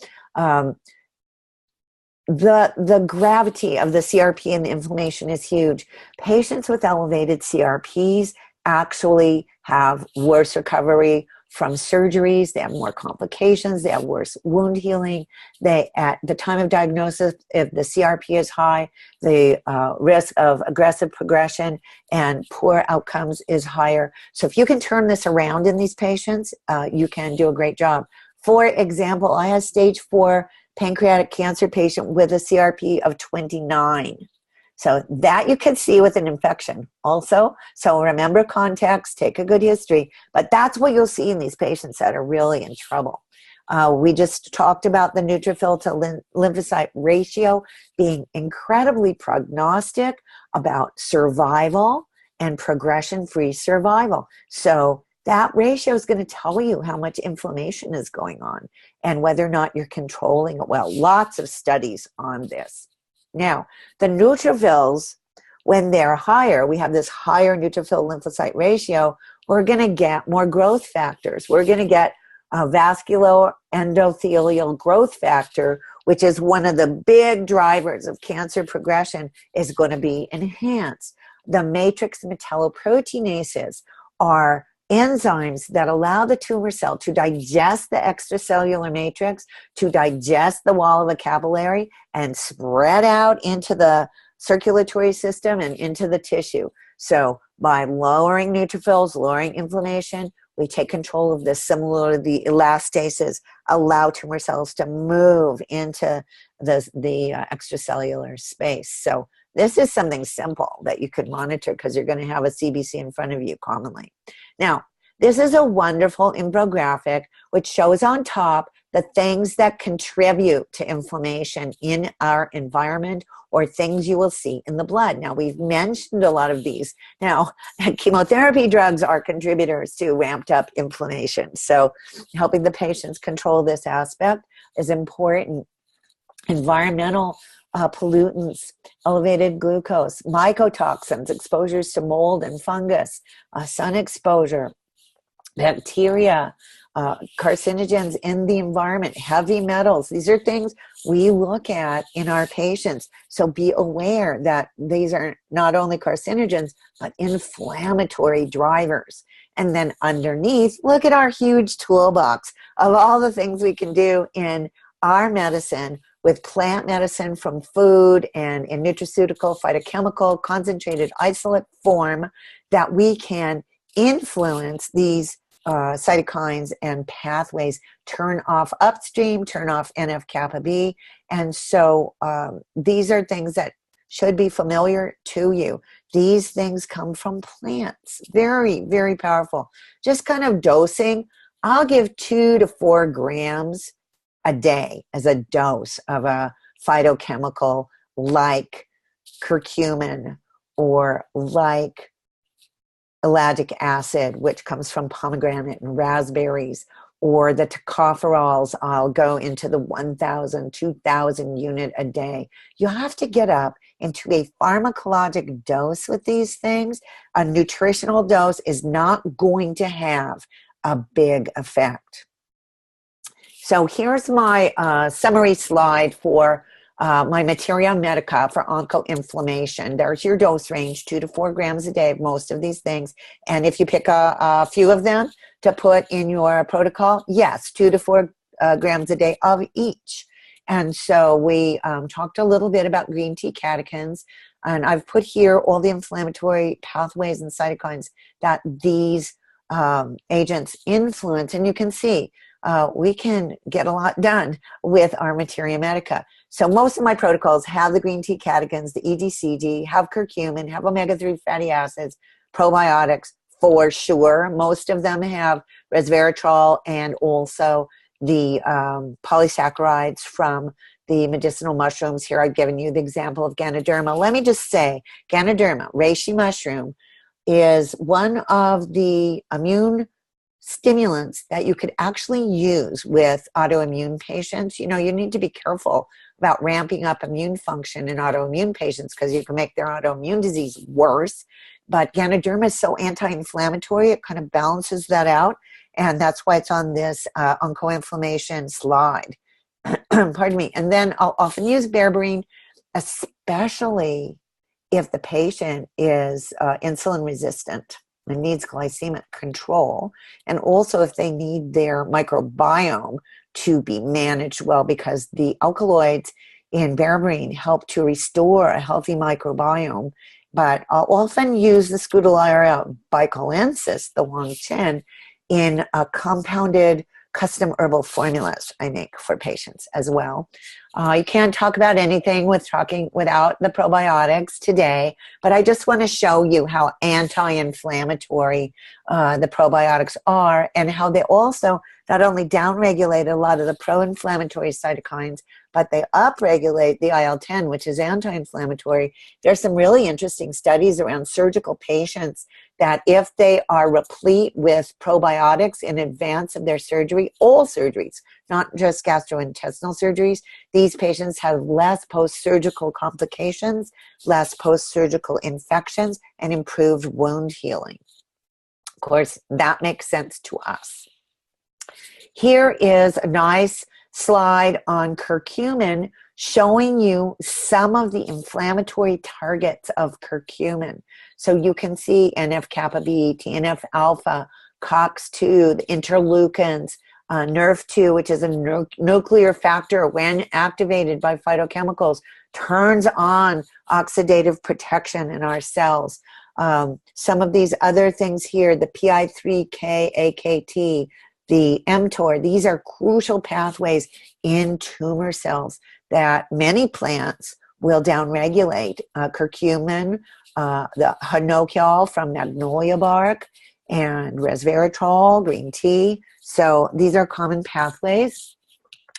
The gravity of the CRP and the inflammation is huge. Patients with elevated CRPs actually have worse recovery from surgeries. They have more complications. They have worse wound healing. At the time of diagnosis, if the CRP is high, the risk of aggressive progression and poor outcomes is higher. So if you can turn this around in these patients, you can do a great job. For example, I had stage 4 pancreatic cancer patient with a CRP of 29. So that you can see with an infection also. So remember context, take a good history, but that's what you'll see in these patients that are really in trouble. We just talked about the neutrophil to lymphocyte ratio being incredibly prognostic about survival and progression-free survival. So that ratio is going to tell you how much inflammation is going on and whether or not you're controlling it well. Lots of studies on this. Now, the neutrophils, when they're higher, we have this higher neutrophil lymphocyte ratio, we're going to get more growth factors. We're going to get a vascular endothelial growth factor, which is one of the big drivers of cancer progression, is going to be enhanced. The matrix metalloproteinases are enzymes that allow the tumor cell to digest the extracellular matrix, to digest the wall of a capillary, and spread out into the circulatory system and into the tissue. So by lowering neutrophils, lowering inflammation, we take control of this. Similar to the elastases, allow tumor cells to move into the extracellular space. So this is something simple that you could monitor because you're going to have a CBC in front of you commonly. Now, this is a wonderful infographic which shows on top the things that contribute to inflammation in our environment or things you will see in the blood. Now, we've mentioned a lot of these. Now, chemotherapy drugs are contributors to ramped up inflammation. So helping the patients control this aspect is important. Environmental pollutants, elevated glucose, mycotoxins, exposures to mold and fungus, sun exposure, bacteria, carcinogens in the environment, heavy metals. These are things we look at in our patients. So be aware that these are not only carcinogens, but inflammatory drivers. And then underneath, look at our huge toolbox of all the things we can do in our medicine with plant medicine from food and in nutraceutical, phytochemical, concentrated isolate form that we can influence these cytokines and pathways, turn off upstream, turn off NF-kappa B. And so these are things that should be familiar to you. These things come from plants. Very, very powerful. Just kind of dosing. I'll give 2 to 4 grams a day as a dose of a phytochemical like curcumin or like ellagic acid, which comes from pomegranate and raspberries, or the tocopherols. I'll go into the 1,000, 2,000 unit a day. You have to get up into a pharmacologic dose with these things. A nutritional dose is not going to have a big effect. So here's my summary slide for my materia medica for oncoinflammation. There's your dose range, 2 to 4 grams a day of most of these things. And if you pick a few of them to put in your protocol, yes, 2 to 4 grams a day of each. And so we talked a little bit about green tea catechins. And I've put here all the inflammatory pathways and cytokines that these agents influence. And you can see we can get a lot done with our materia medica. So most of my protocols have the green tea catechins, the EDCG, have curcumin, have omega-3 fatty acids, probiotics for sure. Most of them have resveratrol and also the polysaccharides from the medicinal mushrooms. Here I've given you the example of Ganoderma. Let me just say, Ganoderma, reishi mushroom, is one of the immune stimulants that you could actually use with autoimmune patients. You know, you need to be careful about ramping up immune function in autoimmune patients because you can make their autoimmune disease worse. But Ganoderma is so anti-inflammatory, it kind of balances that out. And that's why it's on this oncoinflammation slide. Pardon me. And then I'll often use berberine, especially if the patient is insulin resistant and needs glycemic control, and also if they need their microbiome to be managed well, because the alkaloids in berberine help to restore a healthy microbiome. But I'll often use the Scutellaria bicolensis, the Wang Chen, in a compounded custom herbal formulas I make for patients as well. You can't talk about anything without the probiotics today, but I just want to show you how anti-inflammatory the probiotics are, and how they also not only downregulate a lot of the pro-inflammatory cytokines, but they upregulate the IL-10, which is anti-inflammatory. There's some really interesting studies around surgical patients that if they are replete with probiotics in advance of their surgery, all surgeries, not just gastrointestinal surgeries, these patients have less post-surgical complications, less post-surgical infections, and improved wound healing. Of course, that makes sense to us. Here is a nice slide on curcumin showing you some of the inflammatory targets of curcumin. So you can see NF-kappa B, TNF-alpha, COX-2, the interleukins, NERV2, which is a nuclear factor when activated by phytochemicals, turns on oxidative protection in our cells. Some of these other things here, the PI3K, AKT, the mTOR, these are crucial pathways in tumor cells that many plants will downregulate. Curcumin, the hinokiol from magnolia bark, and resveratrol, green tea. So these are common pathways.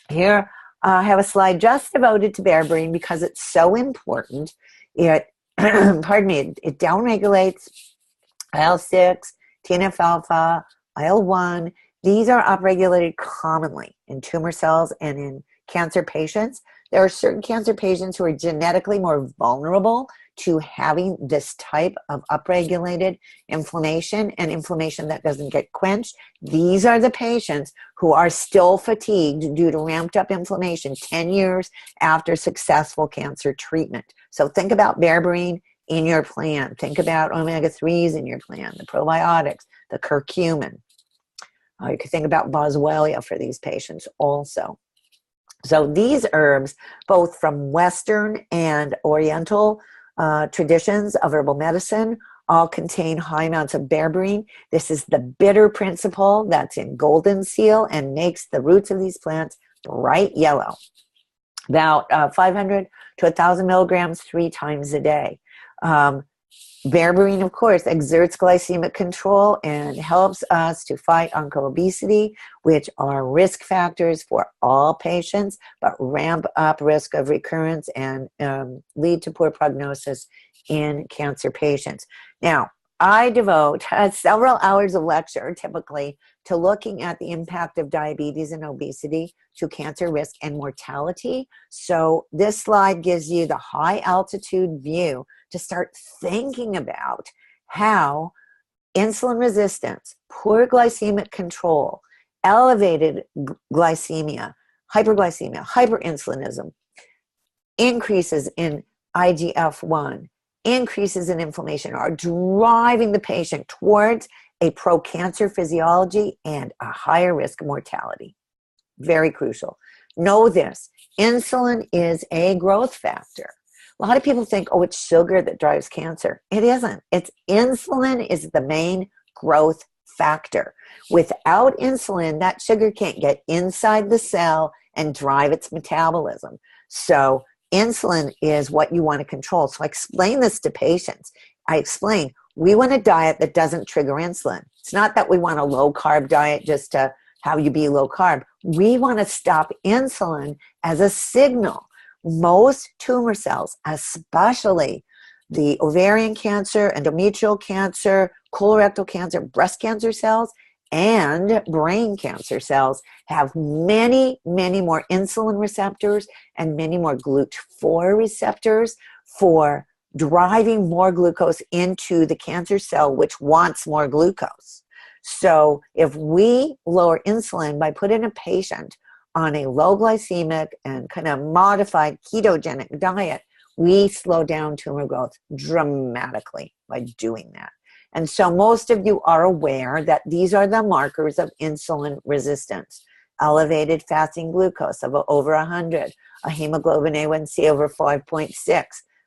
Here I have a slide just devoted to berberine because it's so important. It, pardon me, it downregulates IL-6, TNF-alpha, IL-1. These are upregulated commonly in tumor cells and in cancer patients. There are certain cancer patients who are genetically more vulnerable to having this type of upregulated inflammation and inflammation that doesn't get quenched. These are the patients who are still fatigued due to ramped up inflammation 10 years after successful cancer treatment. So think about berberine in your plan. Think about omega-3s in your plan, the probiotics, the curcumin. You could think about boswellia for these patients also. So these herbs, both from Western and Oriental traditions of herbal medicine, all contain high amounts of berberine. This is the bitter principle that's in golden seal and makes the roots of these plants bright yellow. About 500 to 1,000 milligrams 3 times a day. Berberine, of course, exerts glycemic control and helps us to fight onco-obesity, which are risk factors for all patients, but ramp up risk of recurrence and lead to poor prognosis in cancer patients. Now, I devote several hours of lecture, typically, to looking at the impact of diabetes and obesity to cancer risk and mortality. So this slide gives you the high altitude view to start thinking about how insulin resistance, poor glycemic control, elevated glycemia, hyperglycemia, hyperinsulinism, increases in IGF-1, increases in inflammation are driving the patient towards a pro-cancer physiology and a higher risk of mortality. Very crucial. Know this, insulin is a growth factor. A lot of people think, oh, it's sugar that drives cancer. It isn't. It's insulin is the main growth factor. Without insulin, that sugar can't get inside the cell and drive its metabolism. So insulin is what you want to control. So I explain this to patients. I explain, we want a diet that doesn't trigger insulin. It's not that we want a low-carb diet just to have you be low-carb. We want to stop insulin as a signal. Most tumor cells, especially the ovarian cancer, endometrial cancer, colorectal cancer, breast cancer cells, and brain cancer cells have many, many more insulin receptors and many more GLUT4 receptors for driving more glucose into the cancer cell, which wants more glucose. So if we lower insulin by putting a patient on a low glycemic and kind of modified ketogenic diet, we slow down tumor growth dramatically by doing that. And so most of you are aware that these are the markers of insulin resistance. Elevated fasting glucose of over 100, a hemoglobin A1C over 5.6.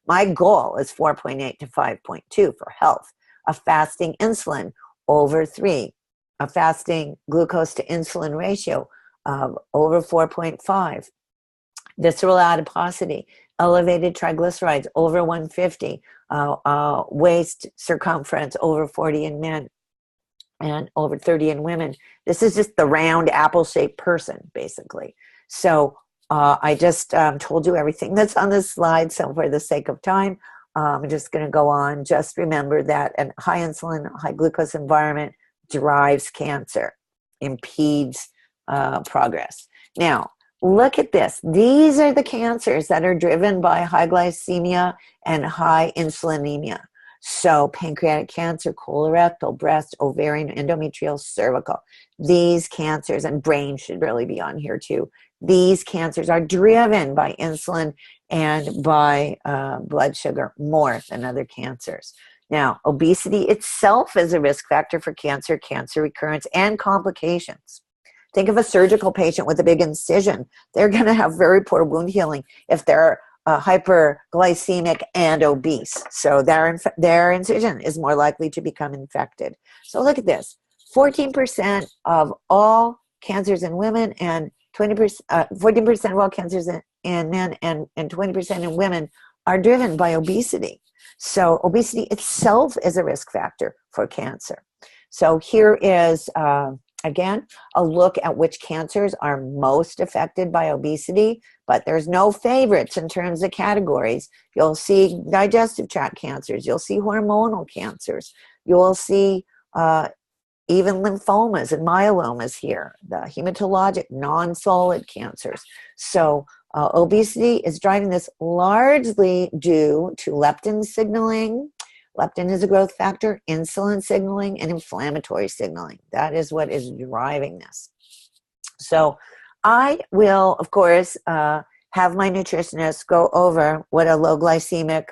My goal is 4.8 to 5.2 for health. A fasting insulin over 3. A fasting glucose to insulin ratio of over 4.5. Visceral adiposity, elevated triglycerides over 150, waist circumference over 40 in men and over 30 in women. This is just the round apple-shaped person, basically. So I just told you everything that's on this slide, so for the sake of time, I'm just going to go on. Just remember that a high insulin, high glucose environment drives cancer, impedes progress. Now, look at this. These are the cancers that are driven by high glycemia and high insulinemia. So pancreatic cancer, colorectal, breast, ovarian, endometrial, cervical. These cancers, and brain should really be on here too. These cancers are driven by insulin and by blood sugar more than other cancers. Now, obesity itself is a risk factor for cancer, cancer recurrence, and complications. Think of a surgical patient with a big incision. They're going to have very poor wound healing if they're hyperglycemic and obese. So their incision is more likely to become infected. So look at this. 14% of all cancers in women and 14% of all cancers in men and 20% in women are driven by obesity. So obesity itself is a risk factor for cancer. So here is again, a look at which cancers are most affected by obesity, but there's no favorites in terms of categories. You'll see digestive tract cancers. You'll see hormonal cancers. You'll see even lymphomas and myelomas here, the hematologic, non-solid cancers. So obesity is driving this largely due to leptin signaling. Leptin is a growth factor, insulin signaling, and inflammatory signaling. That is what is driving this. So I will, of course, have my nutritionist go over what a low glycemic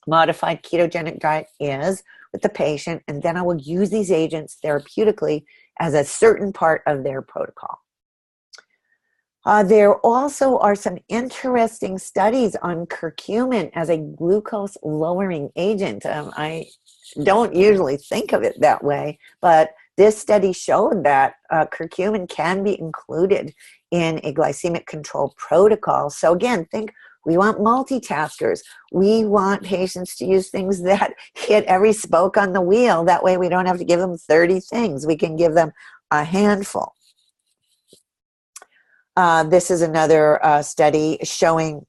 modified ketogenic diet is with the patient, and then I will use these agents therapeutically as a certain part of their protocol. There also are some interesting studies on curcumin as a glucose-lowering agent. I don't usually think of it that way, but this study showed that curcumin can be included in a glycemic control protocol. So again, think we want multitaskers. We want patients to use things that hit every spoke on the wheel. That way we don't have to give them 30 things. We can give them a handful. This is another study showing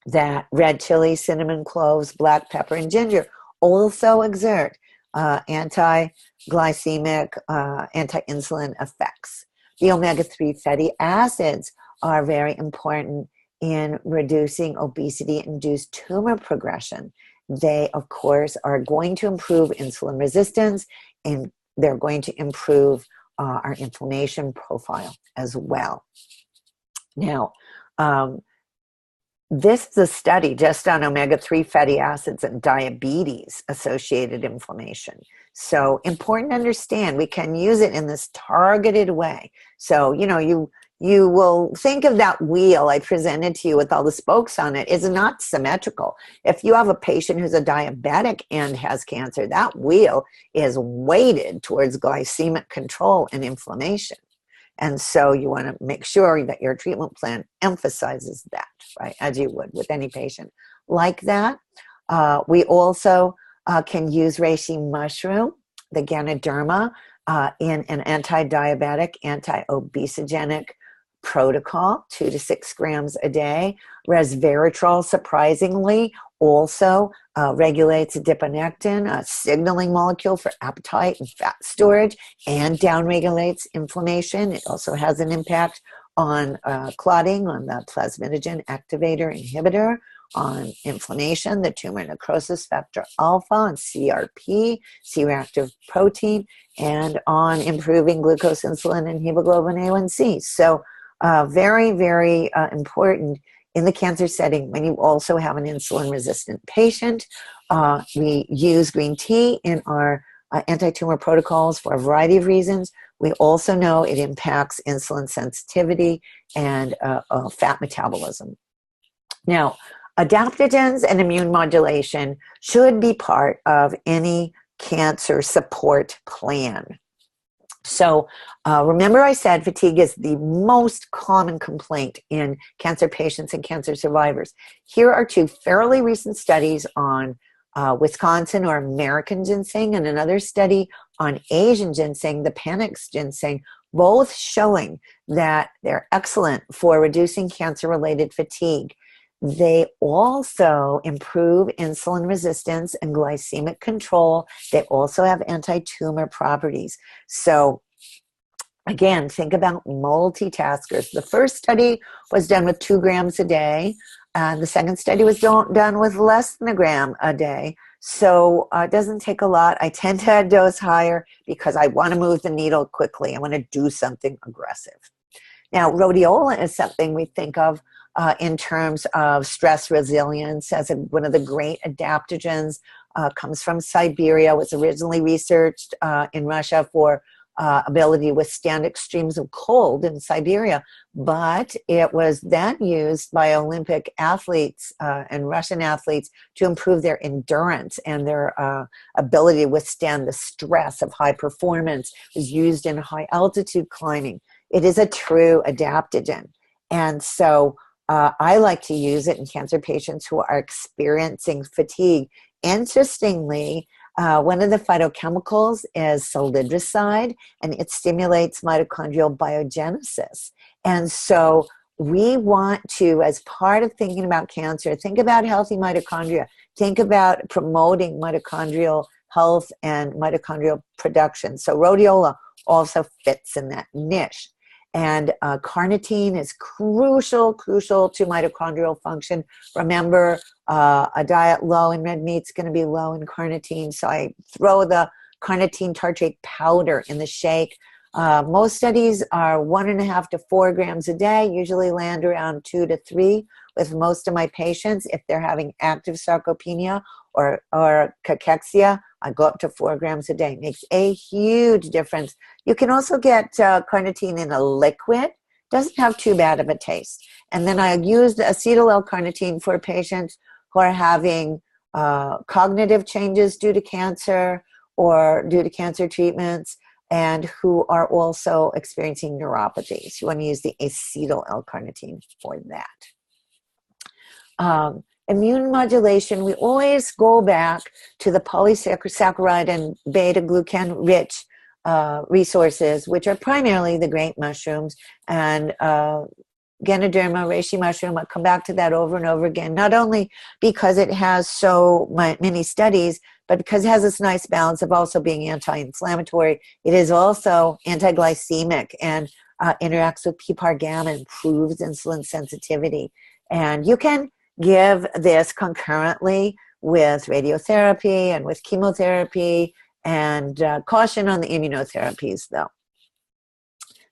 that red chili, cinnamon, cloves, black pepper, and ginger also exert anti-glycemic, anti-insulin effects. The omega-3 fatty acids are very important in reducing obesity-induced tumor progression. They, of course, are going to improve insulin resistance, and they're going to improve our inflammation profile as well. Now, this is a study just on omega-3 fatty acids and diabetes-associated inflammation. So important to understand, we can use it in this targeted way. So, you will think of that wheel I presented to you with all the spokes on it is not symmetrical. If you have a patient who's a diabetic and has cancer, that wheel is weighted towards glycemic control and inflammation. And so you want to make sure that your treatment plan emphasizes that, right, as you would with any patient like that. We also can use reishi mushroom, the Ganoderma, in an anti-diabetic, anti-obesogenic protocol, 2 to 6 grams a day. Resveratrol, surprisingly, also regulates adiponectin, a signaling molecule for appetite and fat storage, and downregulates inflammation. It also has an impact on clotting, on the plasminogen activator inhibitor. on inflammation, the tumor necrosis factor alpha, on CRP, C-reactive protein, and on improving glucose, insulin, and hemoglobin A1C. So very, very important in the cancer setting when you also have an insulin-resistant patient. We use green tea in our anti-tumor protocols for a variety of reasons. We also know it impacts insulin sensitivity and fat metabolism. Now, adaptogens and immune modulation should be part of any cancer support plan. So remember I said fatigue is the most common complaint in cancer patients and cancer survivors. Here are two fairly recent studies on Wisconsin or American ginseng, and another study on Asian ginseng, the Panax ginseng, both showing that they're excellent for reducing cancer-related fatigue. They also improve insulin resistance and glycemic control. They also have anti-tumor properties. So again, think about multitaskers. The first study was done with 2 grams a day. The second study was done with less than 1 gram a day. So it doesn't take a lot. I tend to dose higher because I want to move the needle quickly. I want to do something aggressive. Now, rhodiola is something we think of in terms of stress resilience as one of the great adaptogens. Comes from Siberia, was originally researched in Russia for ability to withstand extremes of cold in Siberia, but it was then used by Olympic athletes and Russian athletes to improve their endurance and their ability to withstand the stress of high performance. It was used in high altitude climbing. It is a true adaptogen. And so I like to use it in cancer patients who are experiencing fatigue. Interestingly, one of the phytochemicals is solidroside, and it stimulates mitochondrial biogenesis. And so we want to, as part of thinking about cancer, think about healthy mitochondria. Think about promoting mitochondrial health and mitochondrial production. So rhodiola also fits in that niche. And carnitine is crucial to mitochondrial function. Remember, a diet low in red meat is going to be low in carnitine. So I throw the carnitine tartrate powder in the shake. Most studies are 1.5 to 4 grams a day, usually land around 2 to 3 with most of my patients. If they're having active sarcopenia or cachexia, I go up to 4 grams a day. It makes a huge difference. You can also get carnitine in a liquid. Doesn't have too bad of a taste. And then I use the acetyl L-carnitine for patients who are having cognitive changes due to cancer or due to cancer treatments, and who are also experiencing neuropathies. You want to use the acetyl L-carnitine for that. Immune modulation, we always go back to the polysaccharide and beta-glucan rich resources, which are primarily the great mushrooms and Ganoderma, reishi mushroom. I'll come back to that over and over again, not only because it has so many studies, but because it has this nice balance of also being anti-inflammatory. It is also anti-glycemic and interacts with PPAR gamma, improves insulin sensitivity. And you can give this concurrently with radiotherapy and with chemotherapy, and caution on the immunotherapies though.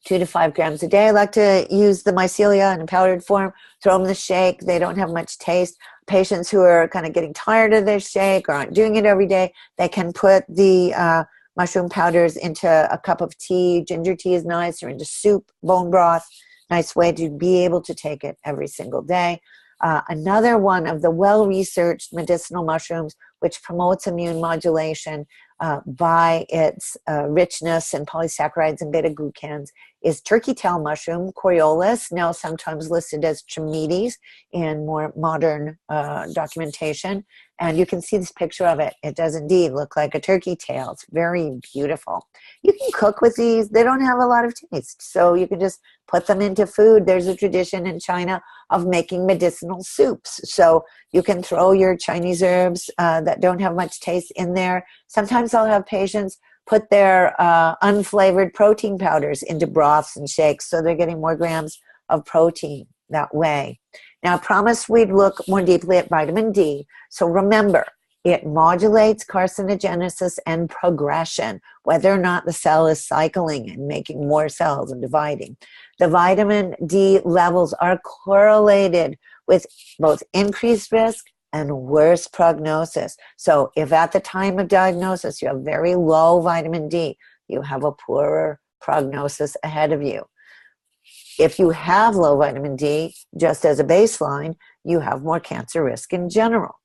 2 to 5 grams a day. I like to use the mycelia in powdered form, throw them in the shake. They don't have much taste. Patients who are kind of getting tired of their shake or aren't doing it every day, they can put the mushroom powders into a cup of tea. Ginger tea is nice, or into soup, bone broth. Nice way to be able to take it every single day. Another one of the well-researched medicinal mushrooms which promotes immune modulation by its richness in polysaccharides and beta-glucans is turkey tail mushroom, Coriolis, now sometimes listed as Chimides in more modern documentation. And you can see this picture of it. It does indeed look like a turkey tail. It's very beautiful. You can cook with these. They don't have a lot of taste, so you can just put them into food. There's a tradition in China of making medicinal soups. So you can throw your Chinese herbs that don't have much taste in there. Sometimes I'll have patients put their unflavored protein powders into broths and shakes, so they're getting more grams of protein. that way. Now, I promised we'd look more deeply at vitamin D. So remember, it modulates carcinogenesis and progression, whether or not the cell is cycling and making more cells and dividing. The vitamin D levels are correlated with both increased risk and worse prognosis. So if at the time of diagnosis you have very low vitamin D, you have a poorer prognosis ahead of you. If you have low vitamin D, just as a baseline, you have more cancer risk in general.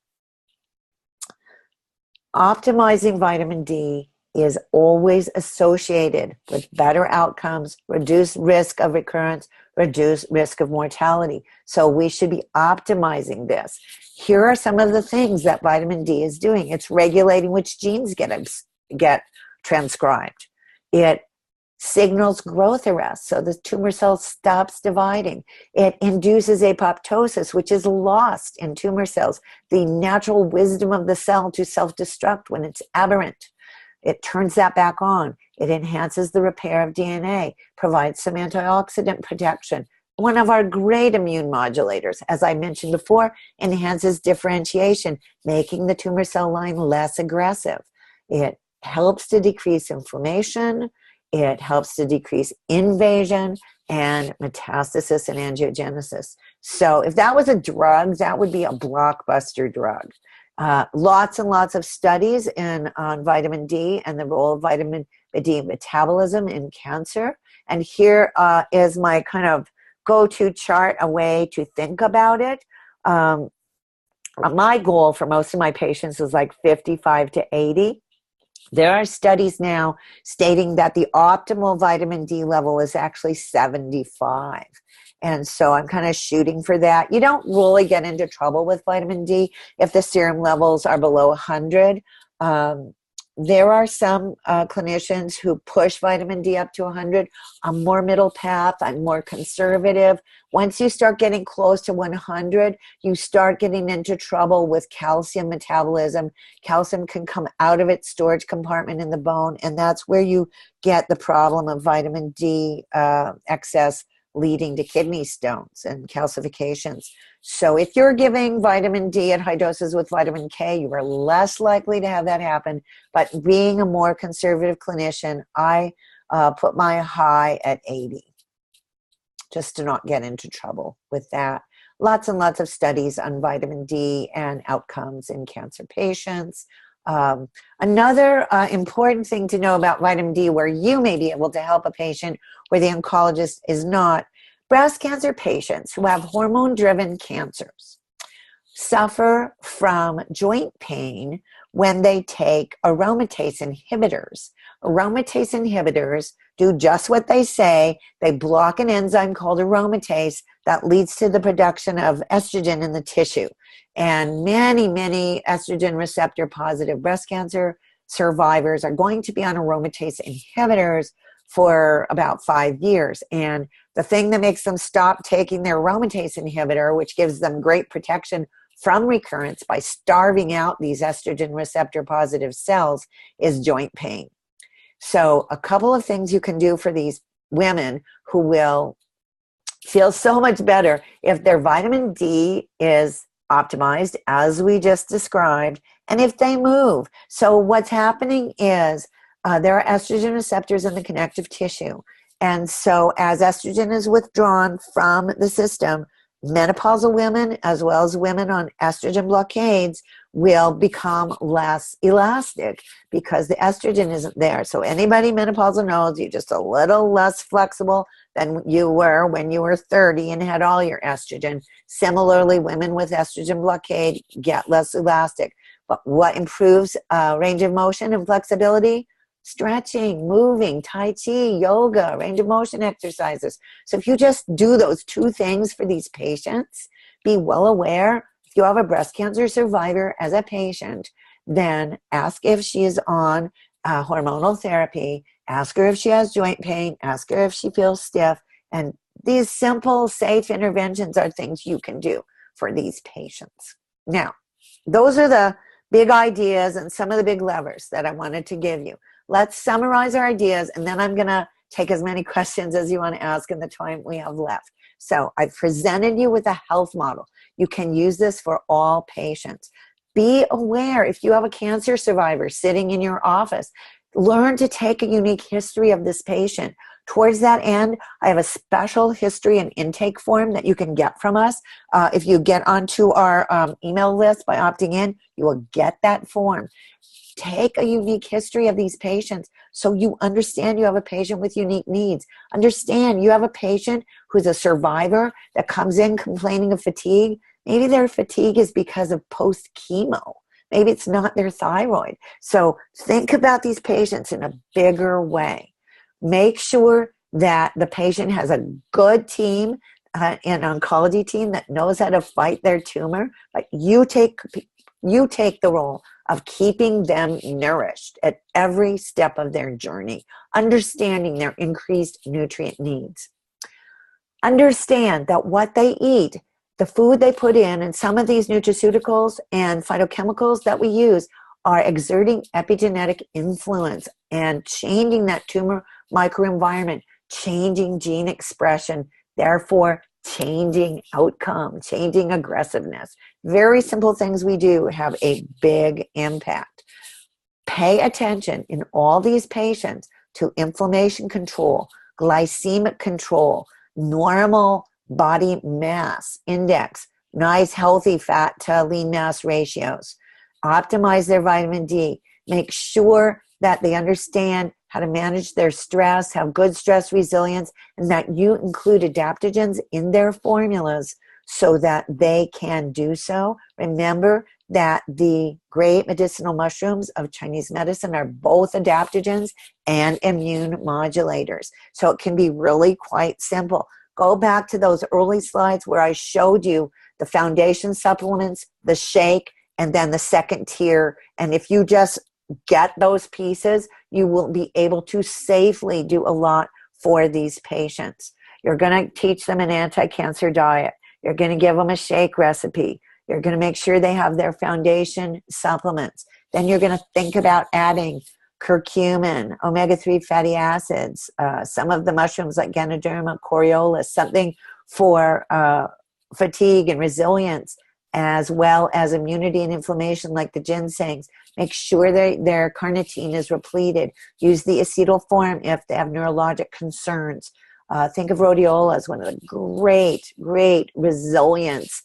Optimizing vitamin D is always associated with better outcomes, reduced risk of recurrence, reduced risk of mortality. So we should be optimizing this. Here are some of the things that vitamin D is doing. It's regulating which genes get transcribed. It signals growth arrest, so the tumor cell stops dividing. It induces apoptosis, which is lost in tumor cells, the natural wisdom of the cell to self-destruct when it's aberrant. It turns that back on. It enhances the repair of DNA, provides some antioxidant protection. One of our great immune modulators, as I mentioned before, enhances differentiation, making the tumor cell line less aggressive. It helps to decrease inflammation. It helps to decrease invasion and metastasis and angiogenesis. So if that was a drug, that would be a blockbuster drug. Lots and lots of studies on vitamin D and the role of vitamin D metabolism in cancer. And here is my kind of go-to chart, a way to think about it. My goal for most of my patients is like 55 to 80. There are studies now stating that the optimal vitamin D level is actually 75. And so I'm kind of shooting for that. You don't really get into trouble with vitamin D if the serum levels are below 100. There are some clinicians who push vitamin D up to 100. I'm more middle path. I'm more conservative. Once you start getting close to 100, you start getting into trouble with calcium metabolism. Calcium can come out of its storage compartment in the bone, and that's where you get the problem of vitamin D excess leading to kidney stones and calcifications. So if you're giving vitamin D at high doses with vitamin K, you are less likely to have that happen. But being a more conservative clinician, I put my high at 80, just to not get into trouble with that. Lots and lots of studies on vitamin D and outcomes in cancer patients. Another important thing to know about vitamin D, where you may be able to help a patient where the oncologist is not, breast cancer patients who have hormone-driven cancers suffer from joint pain when they take aromatase inhibitors. Aromatase inhibitors do just what they say. They block an enzyme called aromatase that leads to the production of estrogen in the tissue. And many, many estrogen receptor positive breast cancer survivors are going to be on aromatase inhibitors for about 5 years. And the thing that makes them stop taking their aromatase inhibitor, which gives them great protection from recurrence by starving out these estrogen receptor positive cells, is joint pain. So a couple of things you can do for these women who will feel so much better if their vitamin D is optimized, as we just described, and if they move. So what's happening is there are estrogen receptors in the connective tissue. And so as estrogen is withdrawn from the system, menopausal women, as well as women on estrogen blockades, will become less elastic because the estrogen isn't there. So anybody menopausal knows you're just a little less flexible than you were when you were 30 and had all your estrogen. Similarly, women with estrogen blockade get less elastic. But what improves range of motion and flexibility? Stretching, moving, Tai Chi, yoga, range of motion exercises. So if you just do those two things for these patients, be well aware, if you have a breast cancer survivor as a patient, then ask if she is on hormonal therapy, ask her if she has joint pain, ask her if she feels stiff, and these simple, safe interventions are things you can do for these patients. Now, those are the big ideas and some of the big levers that I wanted to give you. Let's summarize our ideas, and then I'm going to take as many questions as you want to ask in the time we have left. So I've presented you with a health model. You can use this for all patients. Be aware if you have a cancer survivor sitting in your office, learn to take a unique history of this patient. Towards that end, I have a special history and intake form that you can get from us. If you get onto our email list by opting in, you will get that form. Take a unique history of these patients so you understand you have a patient with unique needs. Understand you have a patient who's a survivor that comes in complaining of fatigue. Maybe their fatigue is because of post-chemo. Maybe it's not their thyroid. So think about these patients in a bigger way. Make sure that the patient has a good team, an oncology team that knows how to fight their tumor. But you take the role of keeping them nourished at every step of their journey, understanding their increased nutrient needs. Understand that what they eat, the food they put in, and some of these nutraceuticals and phytochemicals that we use are exerting epigenetic influence and changing that tumor microenvironment, changing gene expression, therefore changing outcome, changing aggressiveness. Very simple things we do have a big impact. Pay attention in all these patients to inflammation control, glycemic control, normal body mass index, nice healthy fat to lean mass ratios. Optimize their vitamin D. Make sure that they understand how to manage their stress, have good stress resilience, and that you include adaptogens in their formulas so that they can do so. Remember that the great medicinal mushrooms of Chinese medicine are both adaptogens and immune modulators. So it can be really quite simple. Go back to those early slides where I showed you the foundation supplements, the shake, and then the second tier. And if you just get those pieces, you will be able to safely do a lot for these patients. You're going to teach them an anti-cancer diet. You're going to give them a shake recipe. You're going to make sure they have their foundation supplements. Then you're going to think about adding curcumin, omega-3 fatty acids, some of the mushrooms like Ganoderma, Coriolis, something for fatigue and resilience, as well as immunity and inflammation like the ginsengs. Make sure their carnitine is repleted. Use the acetyl form if they have neurologic concerns. Think of rhodiola as one of the great resilience,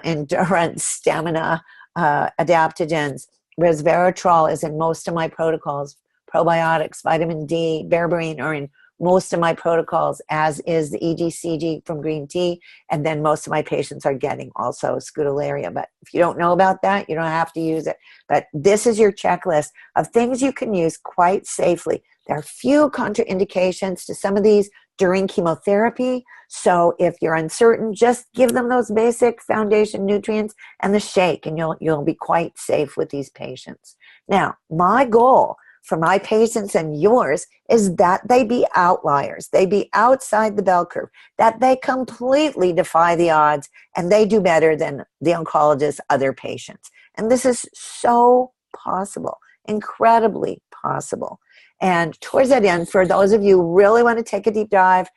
endurance, stamina adaptogens. Resveratrol is in most of my protocols. Probiotics, vitamin D, berberine are in most of my protocols, as is the EGCG from green tea. And then most of my patients are getting also scutellaria. But if you don't know about that, you don't have to use it. But this is your checklist of things you can use quite safely. There are few contraindications to some of these during chemotherapy. So if you're uncertain, just give them those basic foundation nutrients and the shake, and you'll be quite safe with these patients. Now, my goal for my patients and yours is that they be outliers. They be outside the bell curve, that they completely defy the odds and they do better than the oncologist's other patients. And this is so possible, incredibly possible. And towards that end, for those of you who really want to take a deep dive,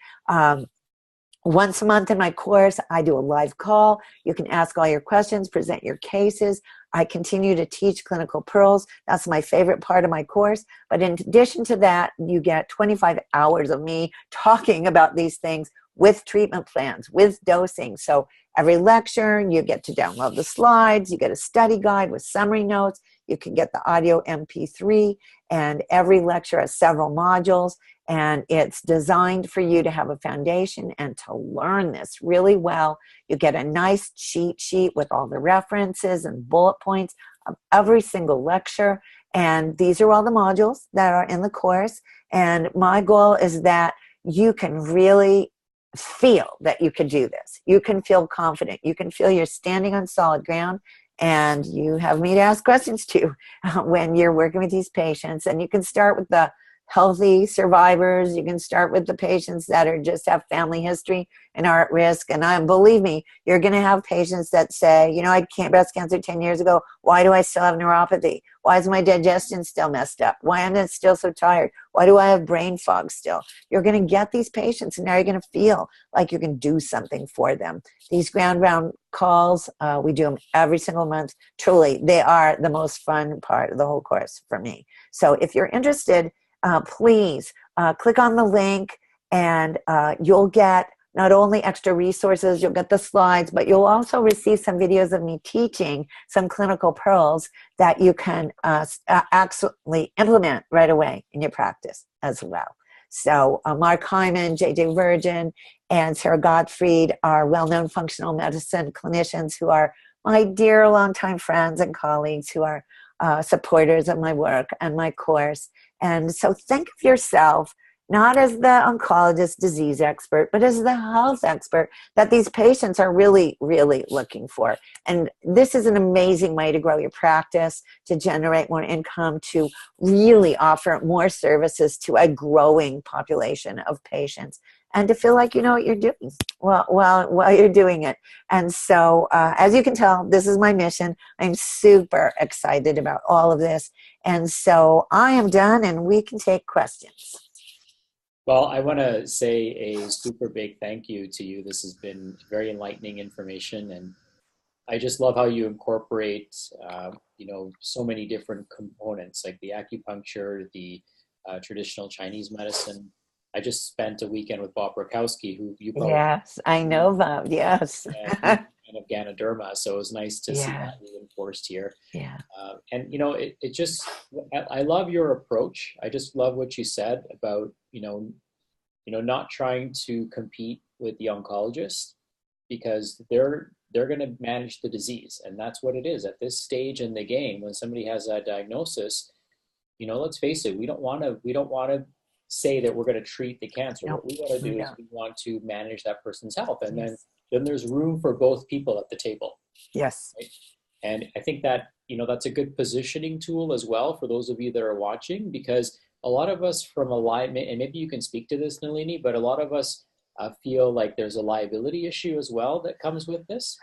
once a month in my course, I do a live call. You can ask all your questions, present your cases. I continue to teach clinical pearls. That's my favorite part of my course. But in addition to that, you get 25 hours of me talking about these things with treatment plans, with dosing. So every lecture, you get to download the slides. You get a study guide with summary notes. You can get the audio MP3. And every lecture has several modules. And it's designed for you to have a foundation and to learn this really well. You get a nice cheat sheet with all the references and bullet points of every single lecture. And these are all the modules that are in the course. And my goal is that you can really feel that you can do this. You can feel confident. You can feel you're standing on solid ground. And you have me to ask questions to when you're working with these patients. And you can start with the healthy survivors. You can start with the patients that are just have family history and are at risk. And believe me, you're going to have patients that say, you know, I had breast cancer 10 years ago. Why do I still have neuropathy? Why is my digestion still messed up? Why am I still so tired? Why do I have brain fog still? You're going to get these patients, and now you're going to feel like you can do something for them. These ground round calls, we do them every single month. Truly, they are the most fun part of the whole course for me. So if you're interested, please click on the link, and you'll get not only extra resources, you'll get the slides, but you'll also receive some videos of me teaching some clinical pearls that you can actually implement right away in your practice as well. So Mark Hyman, JJ Virgin, and Sarah Gottfried are well-known functional medicine clinicians who are my dear longtime friends and colleagues who are supporters of my work and my course. And so think of yourself not as the oncologist disease expert, but as the health expert that these patients are really, really looking for. And this is an amazing way to grow your practice, to generate more income, to really offer more services to a growing population of patients, and to feel like you know what you're doing while you're doing it. And so, as you can tell, this is my mission. I'm super excited about all of this. And so I am done, and we can take questions. Well, I want to say a super big thank you to you. This has been very enlightening information, and I just love how you incorporate, so many different components, like the acupuncture, the traditional Chinese medicine. I just spent a weekend with Bob Rakowski, who you probably Yes, I know Bob. Yes. and of Ganoderma, so it was nice to see Yeah. that reinforced here. Yeah. It just, I love your approach. I just love what you said about, not trying to compete with the oncologist, because they're going to manage the disease, and that's what it is at this stage in the game. When somebody has that diagnosis, let's face it, we don't want to say that we're going to treat the cancer. Nope. What we want to do is we want to manage that person's health, and then there's room for both people at the table. Yes. Right? And I think that, that's a good positioning tool as well for those of you that are watching, because a lot of us from a liability, and maybe you can speak to this, Nalini, but a lot of us feel like there's a liability issue as well that comes with this,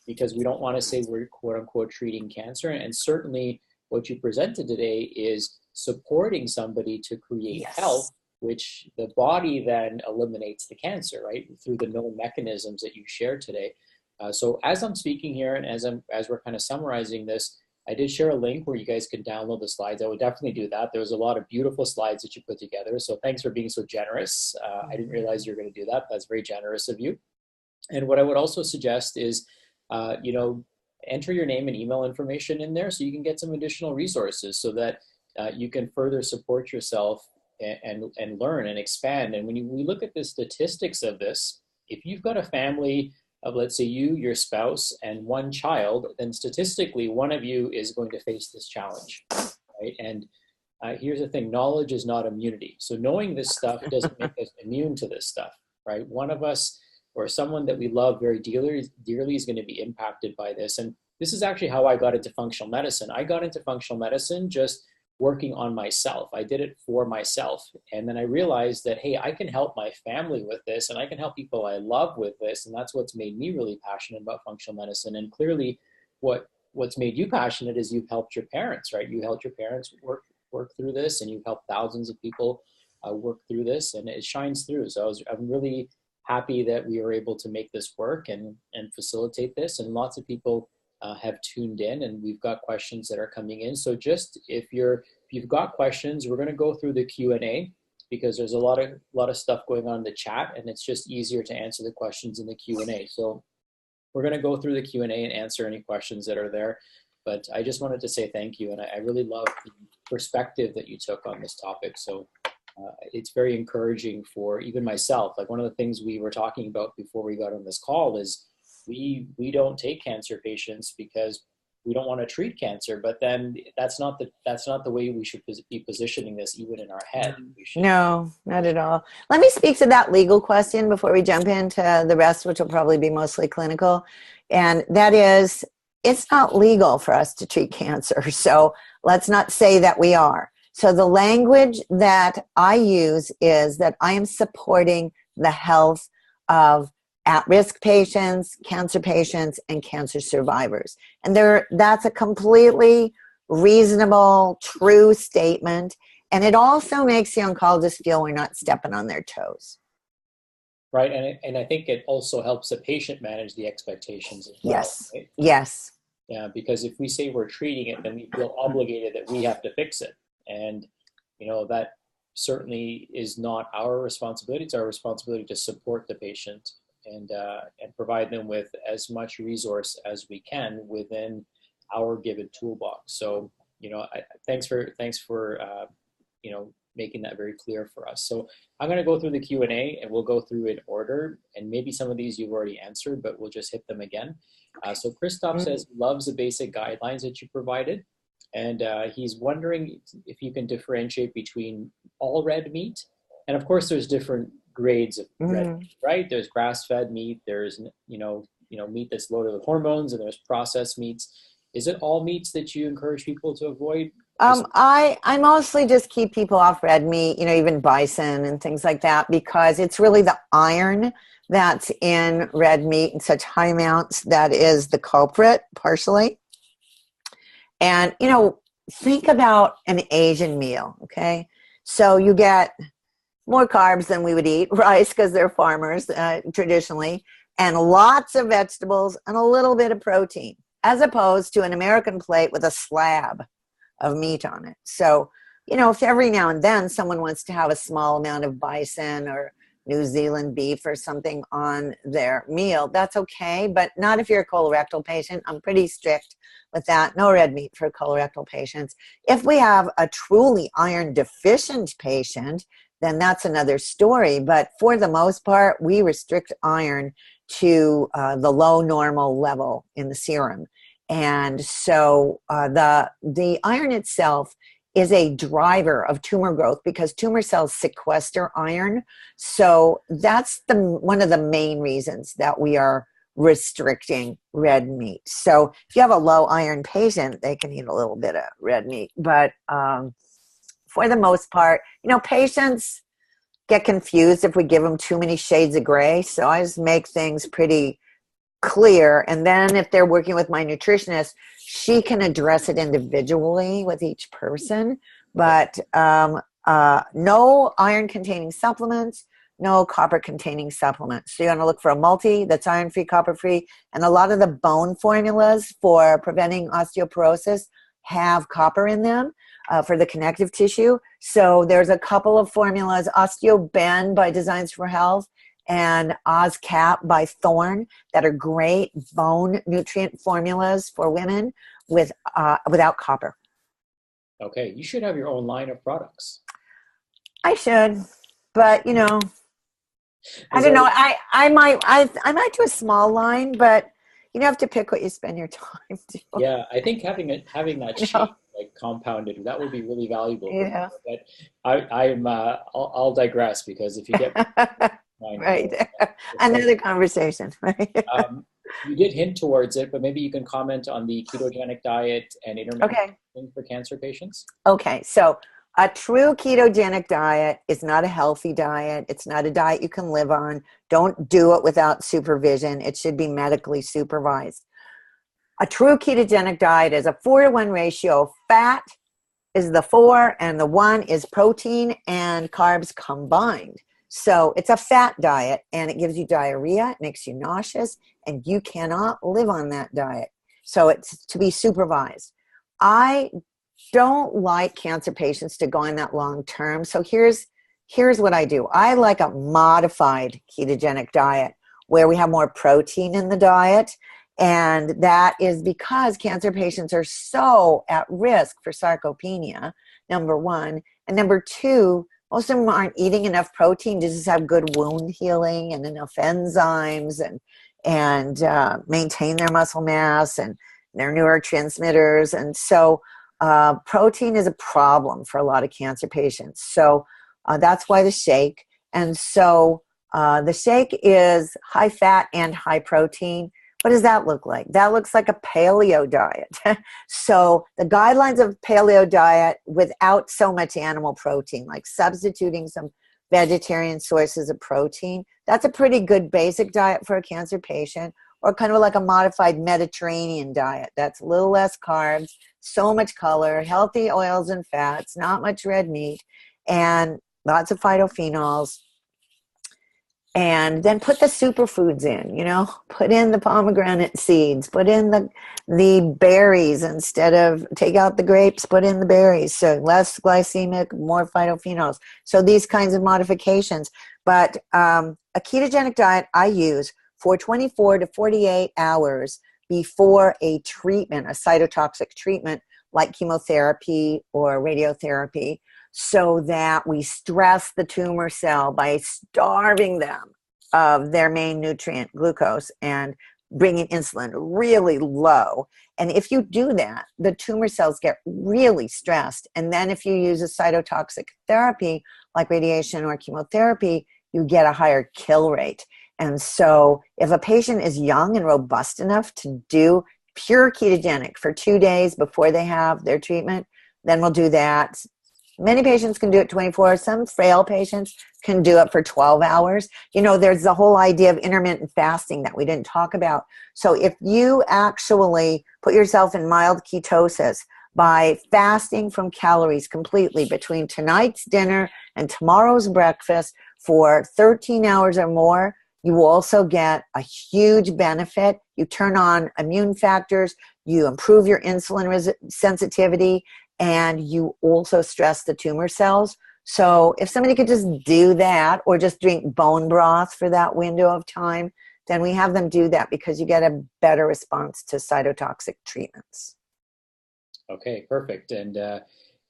because we don't want to say we're quote unquote treating cancer. And certainly what you presented today is supporting somebody to create health, which the body then eliminates the cancer, right? Through the known mechanisms that you shared today. So as I'm speaking here, and as we're kind of summarizing this, I did share a link where you guys can download the slides. I would definitely do that. There was a lot of beautiful slides that you put together. So thanks for being so generous. I didn't realize you were going to do that. That's very generous of you. And what I would also suggest is, enter your name and email information in there so you can get some additional resources, so that you can further support yourself and learn and expand. And when we look at the statistics of this, if you've got a family of, let's say, you, your spouse, and one child, then statistically one of you is going to face this challenge, right? And here's the thing: knowledge is not immunity. So knowing this stuff doesn't make us immune to this stuff, right? One of us, or someone that we love very dearly is going to be impacted by this. And this is actually how I got into functional medicine. I got into functional medicine just working on myself. I did it for myself. And then I realized that, hey, I can help my family with this, and I can help people I love with this. And that's what's made me really passionate about functional medicine. And clearly what's made you passionate is you've helped your parents, right? You helped your parents work through this, and you've helped thousands of people work through this, and it shines through. So I'm really happy that we were able to make this work and facilitate this. And lots of people have tuned in, and we've got questions that are coming in. So just if you've got questions, we're going to go through the Q&A, because there's a lot of stuff going on in the chat, and it's just easier to answer the questions in the Q&A. So we're going to go through the Q&A and answer any questions that are there. But I just wanted to say thank you, and I really love the perspective that you took on this topic. So it's very encouraging for even myself. Like, one of the things we were talking about before we got on this call is we don't take cancer patients because we don't want to treat cancer, but then that's not the way we should be positioning this, even in our head. No, not at all. Let me speak to that legal question before we jump into the rest, which will probably be mostly clinical. And that is, it's not legal for us to treat cancer. So let's not say that we are. So the language that I use is that I am supporting the health of at-risk patients, and cancer survivors. And that's a completely reasonable, true statement. And it also makes the oncologist feel we're not stepping on their toes. Right. And I think it also helps the patient manage the expectations as well. Yes. Right? Yes. Yeah, because if we say we're treating it, then we feel obligated that we have to fix it. And, that certainly is not our responsibility. It's our responsibility to support the patient and provide them with as much resource as we can within our given toolbox. So, thanks for making that very clear for us. So I'm going to go through the Q&A and we'll go through in order. And maybe some of these you've already answered, but we'll just hit them again. So Christoph says he loves the basic guidelines that you provided. And he's wondering if you can differentiate between all red meat. And of course, there's different grades of red meat, right? There's grass-fed meat. There's, meat that's loaded with hormones, and there's processed meats. Is it all meats that you encourage people to avoid? I mostly just keep people off red meat, even bison and things like that, because it's really the iron that's in red meat in such high amounts that is the culprit, partially. And, think about an Asian meal, okay? So you get more carbs than we would eat, rice, because they're farmers traditionally, and lots of vegetables and a little bit of protein, as opposed to an American plate with a slab of meat on it. So, if every now and then someone wants to have a small amount of bison or New Zealand beef or something on their meal, that's okay, but not if you're a colorectal patient. I'm pretty strict with that. No red meat for colorectal patients. If we have a truly iron deficient patient, then that's another story. But for the most part, we restrict iron to the low normal level in the serum. And so the iron itself is a driver of tumor growth because tumor cells sequester iron. So that's one of the main reasons that we are restricting red meat. So if you have a low iron patient, they can eat a little bit of red meat. But for the most part, patients get confused if we give them too many shades of gray. So I just make things pretty clear. And then if they're working with my nutritionist, she can address it individually with each person. But no iron containing supplements, no copper containing supplements. So you're going to look for a multi that's iron free, copper free. And a lot of the bone formulas for preventing osteoporosis have copper in them for the connective tissue. So there's a couple of formulas, OsteoBend by Designs for Health and OzCap by Thorne, that are great bone nutrient formulas for women without copper. Okay, you should have your own line of products. I should, but I don't know. I might do a small line, but you have to pick what you spend your time doing. Yeah, I think having that shape like compounded, that would be really valuable. Yeah. But I'll digress, because if you get right, another conversation. Right. You did hint towards it, but maybe you can comment on the ketogenic diet and intermittent fasting for cancer patients. Okay, so a true ketogenic diet is not a healthy diet. It's not a diet you can live on. Don't do it without supervision. It should be medically supervised. A true ketogenic diet is a 4-to-1 ratio. Fat is the 4 and the 1 is protein and carbs combined. So it's a fat diet, and it gives you diarrhea, it makes you nauseous, and you cannot live on that diet. So it's to be supervised. I don't like cancer patients to go on that long term. So here's what I do. I like a modified ketogenic diet where we have more protein in the diet. And that is because cancer patients are so at risk for sarcopenia, number one. And number two, most of them aren't eating enough protein to just have good wound healing and enough enzymes and maintain their muscle mass and their neurotransmitters. And so protein is a problem for a lot of cancer patients. So that's why the shake. And so the shake is high fat and high protein. What does that look like? That looks like a paleo diet. So the guidelines of paleo diet without so much animal protein, like substituting some vegetarian sources of protein, that's a pretty good basic diet for a cancer patient. or kind of like a modified Mediterranean diet. That's a little less carbs, so much color, healthy oils and fats, not much red meat, and lots of phytophenols. And then put the superfoods in, put in the pomegranate seeds, put in the berries instead of, take out the grapes, put in the berries. So less glycemic, more phytophenols. So these kinds of modifications. But a ketogenic diet I use for 24 to 48 hours before a treatment, a cytotoxic treatment like chemotherapy or radiotherapy, so that we stress the tumor cell by starving them of their main nutrient, glucose, and bringing insulin really low. And if you do that, the tumor cells get really stressed. And then if you use a cytotoxic therapy like radiation or chemotherapy, you get a higher kill rate. And so if a patient is young and robust enough to do pure ketogenic for 2 days before they have their treatment, then we'll do that. Many patients can do it 24. Some frail patients can do it for 12 hours. There's the whole idea of intermittent fasting that we didn't talk about. So if you actually put yourself in mild ketosis by fasting from calories completely between tonight's dinner and tomorrow's breakfast for 13 hours or more, you will also get a huge benefit. You turn on immune factors, you improve your insulin sensitivity, and you also stress the tumor cells. So if somebody could just do that or just drink bone broth for that window of time, then we have them do that because you get a better response to cytotoxic treatments. Okay, perfect. And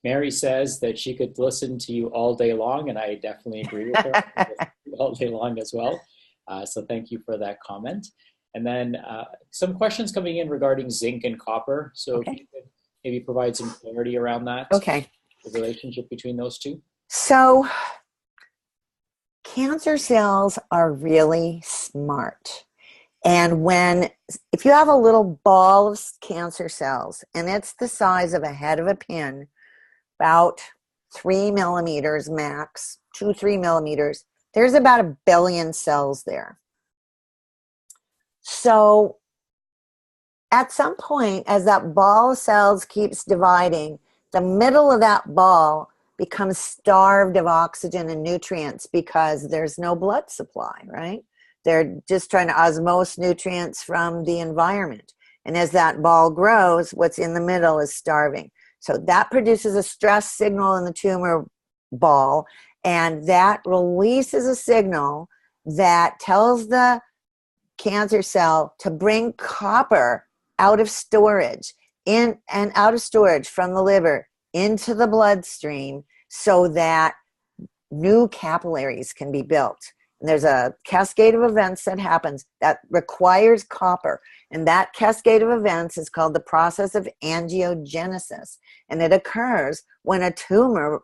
Mary says that she could listen to you all day long, and I definitely agree with her. All day long as well. So thank you for that comment. And then some questions coming in regarding zinc and copper. So if you could maybe provide some clarity around that. Okay. The relationship between those two. So cancer cells are really smart. And if you have a little ball of cancer cells, and it's the size of a head of a pin, about 3 millimeters max, 2-3 millimeters, there's about 1 billion cells there. So at some point, as that ball of cells keeps dividing, the middle of that ball becomes starved of oxygen and nutrients because there's no blood supply, right? They're just trying to osmose nutrients from the environment. And as that ball grows, what's in the middle is starving. So that produces a stress signal in the tumor ball, and that releases a signal that tells the cancer cell to bring copper out of storage from the liver into the bloodstream so that new capillaries can be built. And there's a cascade of events that happens that requires copper. And that cascade of events is called the process of angiogenesis. And it occurs when a tumor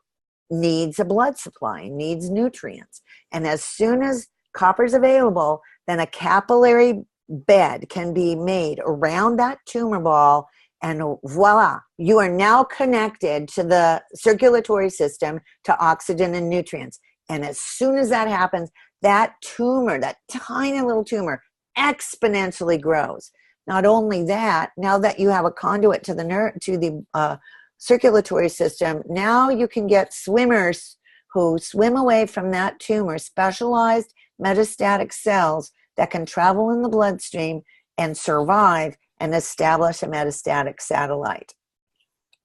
needs a blood supply, needs nutrients. And as soon as copper is available, then a capillary bed can be made around that tumor ball, and voila, you are now connected to the circulatory system, to oxygen and nutrients. And as soon as that happens, that tumor, that tiny little tumor, exponentially grows. Not only that, now that you have a conduit to the circulatory system, now you can get swimmers who swim away from that tumor, specialized metastatic cells that can travel in the bloodstream and survive and establish a metastatic satellite.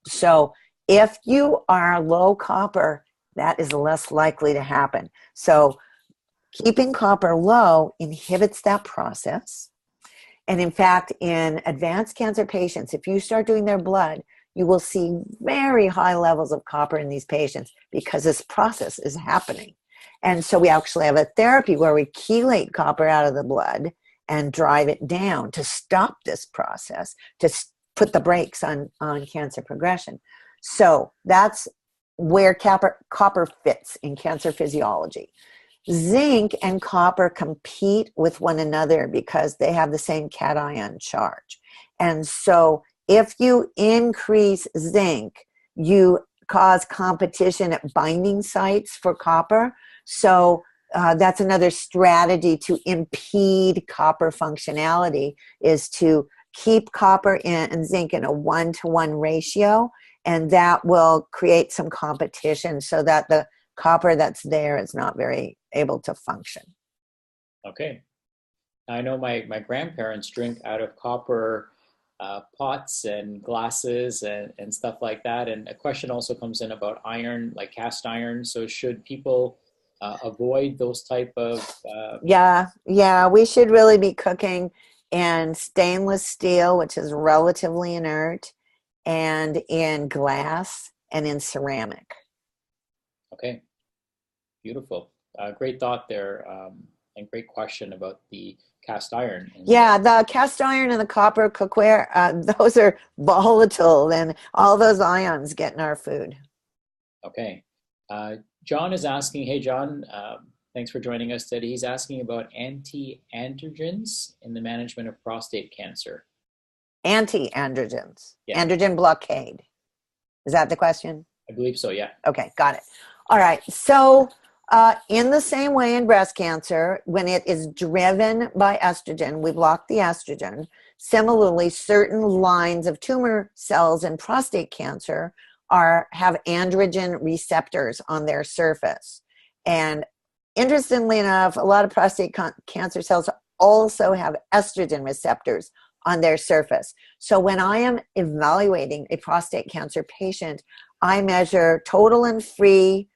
So if you are low copper, that is less likely to happen. So keeping copper low inhibits that process. And in fact, in advanced cancer patients, if you start doing their blood, you will see very high levels of copper in these patients because this process is happening. And so we actually have a therapy where we chelate copper out of the blood and drive it down to stop this process, to put the brakes on cancer progression. So that's where copper fits in cancer physiology. Zinc and copper compete with one another because they have the same cation charge. And so if you increase zinc, you cause competition at binding sites for copper. So that's another strategy to impede copper functionality, is to keep copper and zinc in a 1-to-1 ratio, and that will create some competition so that the copper that's there is not very able to function. Okay. I know my grandparents drink out of copper pots and glasses and stuff like that. And a question also comes in about iron, like cast iron. So should people avoid those type of... Yeah, we should really be cooking in stainless steel, which is relatively inert, and in glass and in ceramic. Okay, beautiful. Great thought there, and great question about the cast iron. Yeah, the cast iron and the copper cookware, those are volatile, and all those ions get in our food. Okay. John is asking, hey, John, thanks for joining us today. He's asking about anti-androgens in the management of prostate cancer. Anti-androgens, Yeah. Androgen blockade. Is that the question? I believe so, yeah. Okay, got it. All right, so in the same way in breast cancer, when it is driven by estrogen, we block the estrogen. Similarly, certain lines of tumor cells in prostate cancer have androgen receptors on their surface. And interestingly enough, a lot of prostate cancer cells also have estrogen receptors on their surface. So when I am evaluating a prostate cancer patient, I measure total and free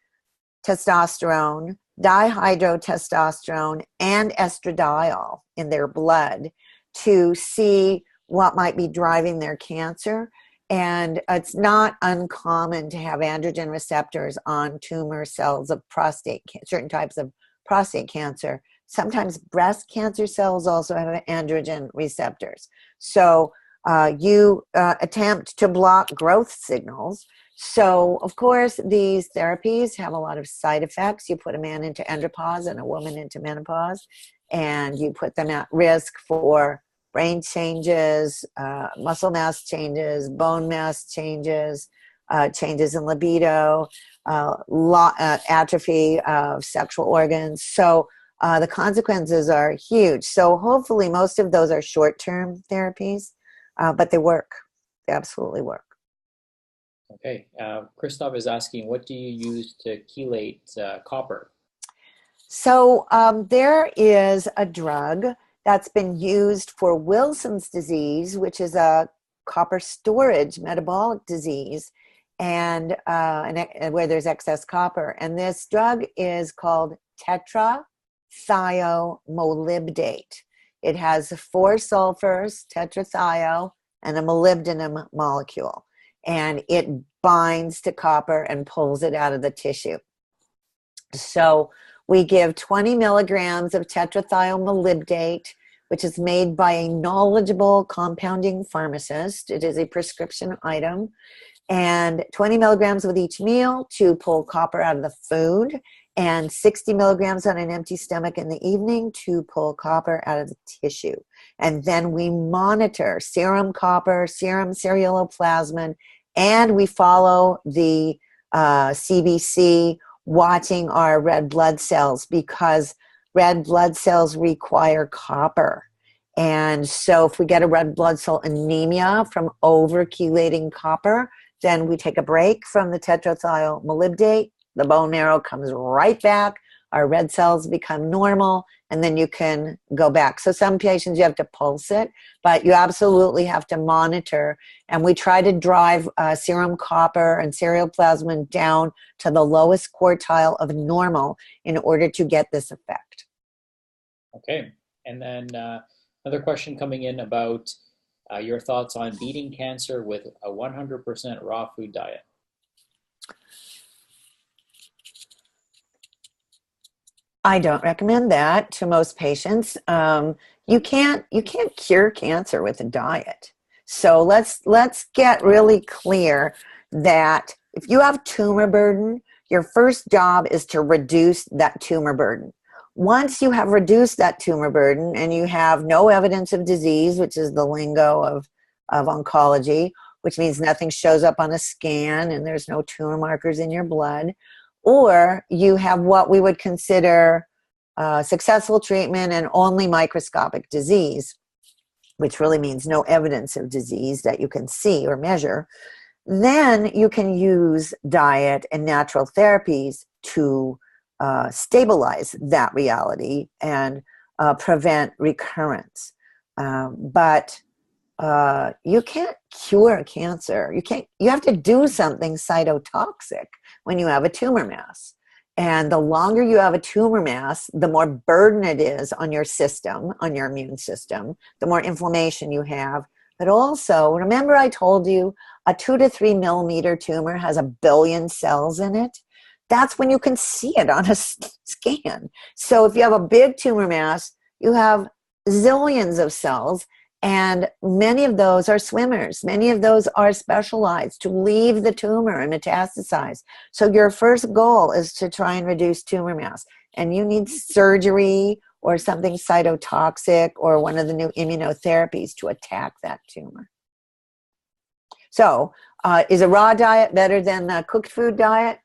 testosterone, dihydrotestosterone, and estradiol in their blood to see what might be driving their cancer. And it's not uncommon to have androgen receptors on tumor cells of certain types of prostate cancer. Sometimes breast cancer cells also have androgen receptors. So you attempt to block growth signals. So, of course, these therapies have a lot of side effects. You put a man into andropause and a woman into menopause, and you put them at risk for brain changes, muscle mass changes, bone mass changes, changes in libido, atrophy of sexual organs. So the consequences are huge. So hopefully most of those are short-term therapies, but they work. They absolutely work. Okay. Christoph is asking, what do you use to chelate copper? So there is a drug that's been used for Wilson's disease, which is a copper storage metabolic disease, and where there's excess copper. And this drug is called tetrathiomolybdate. It has 4 sulfurs, tetrathio, and a molybdenum molecule. And it binds to copper and pulls it out of the tissue. So we give 20 milligrams of tetrathiomolybdate, which is made by a knowledgeable compounding pharmacist. It is a prescription item. And 20 milligrams with each meal to pull copper out of the food, and 60 milligrams on an empty stomach in the evening to pull copper out of the tissue. And then we monitor serum copper, serum ceruloplasmin, and we follow the CBC, watching our red blood cells, because red blood cells require copper. And so if we get a red blood cell anemia from over-chelating copper, then we take a break from the tetrathiomolybdate. The bone marrow comes right back. Our red cells become normal, and then you can go back. So some patients you have to pulse it, but you absolutely have to monitor. And we try to drive serum copper and ceruloplasmin down to the lowest quartile of normal in order to get this effect. Okay. And then another question coming in about your thoughts on beating cancer with a 100% raw food diet. I don't recommend that to most patients. You can't cure cancer with a diet. So let's get really clear that if you have tumor burden, your first job is to reduce that tumor burden. Once you have reduced that tumor burden and you have no evidence of disease, which is the lingo of oncology, which means nothing shows up on a scan and there's no tumor markers in your blood, or you have what we would consider successful treatment and only microscopic disease, which really means no evidence of disease that you can see or measure, then you can use diet and natural therapies to stabilize that reality and prevent recurrence. But you can't cure cancer. You have to do something cytotoxic when you have a tumor mass. And the longer you have a tumor mass, the more burden it is on your system, on your immune system, the more inflammation you have. But also, remember I told you a 2 to 3 millimeter tumor has 1 billion cells in it? That's when you can see it on a scan. So if you have a big tumor mass, you have zillions of cells, and many of those are swimmers. Many of those are specialized to leave the tumor and metastasize. So your first goal is to try and reduce tumor mass. And you need surgery or something cytotoxic or one of the new immunotherapies to attack that tumor. So is a raw diet better than the cooked food diet?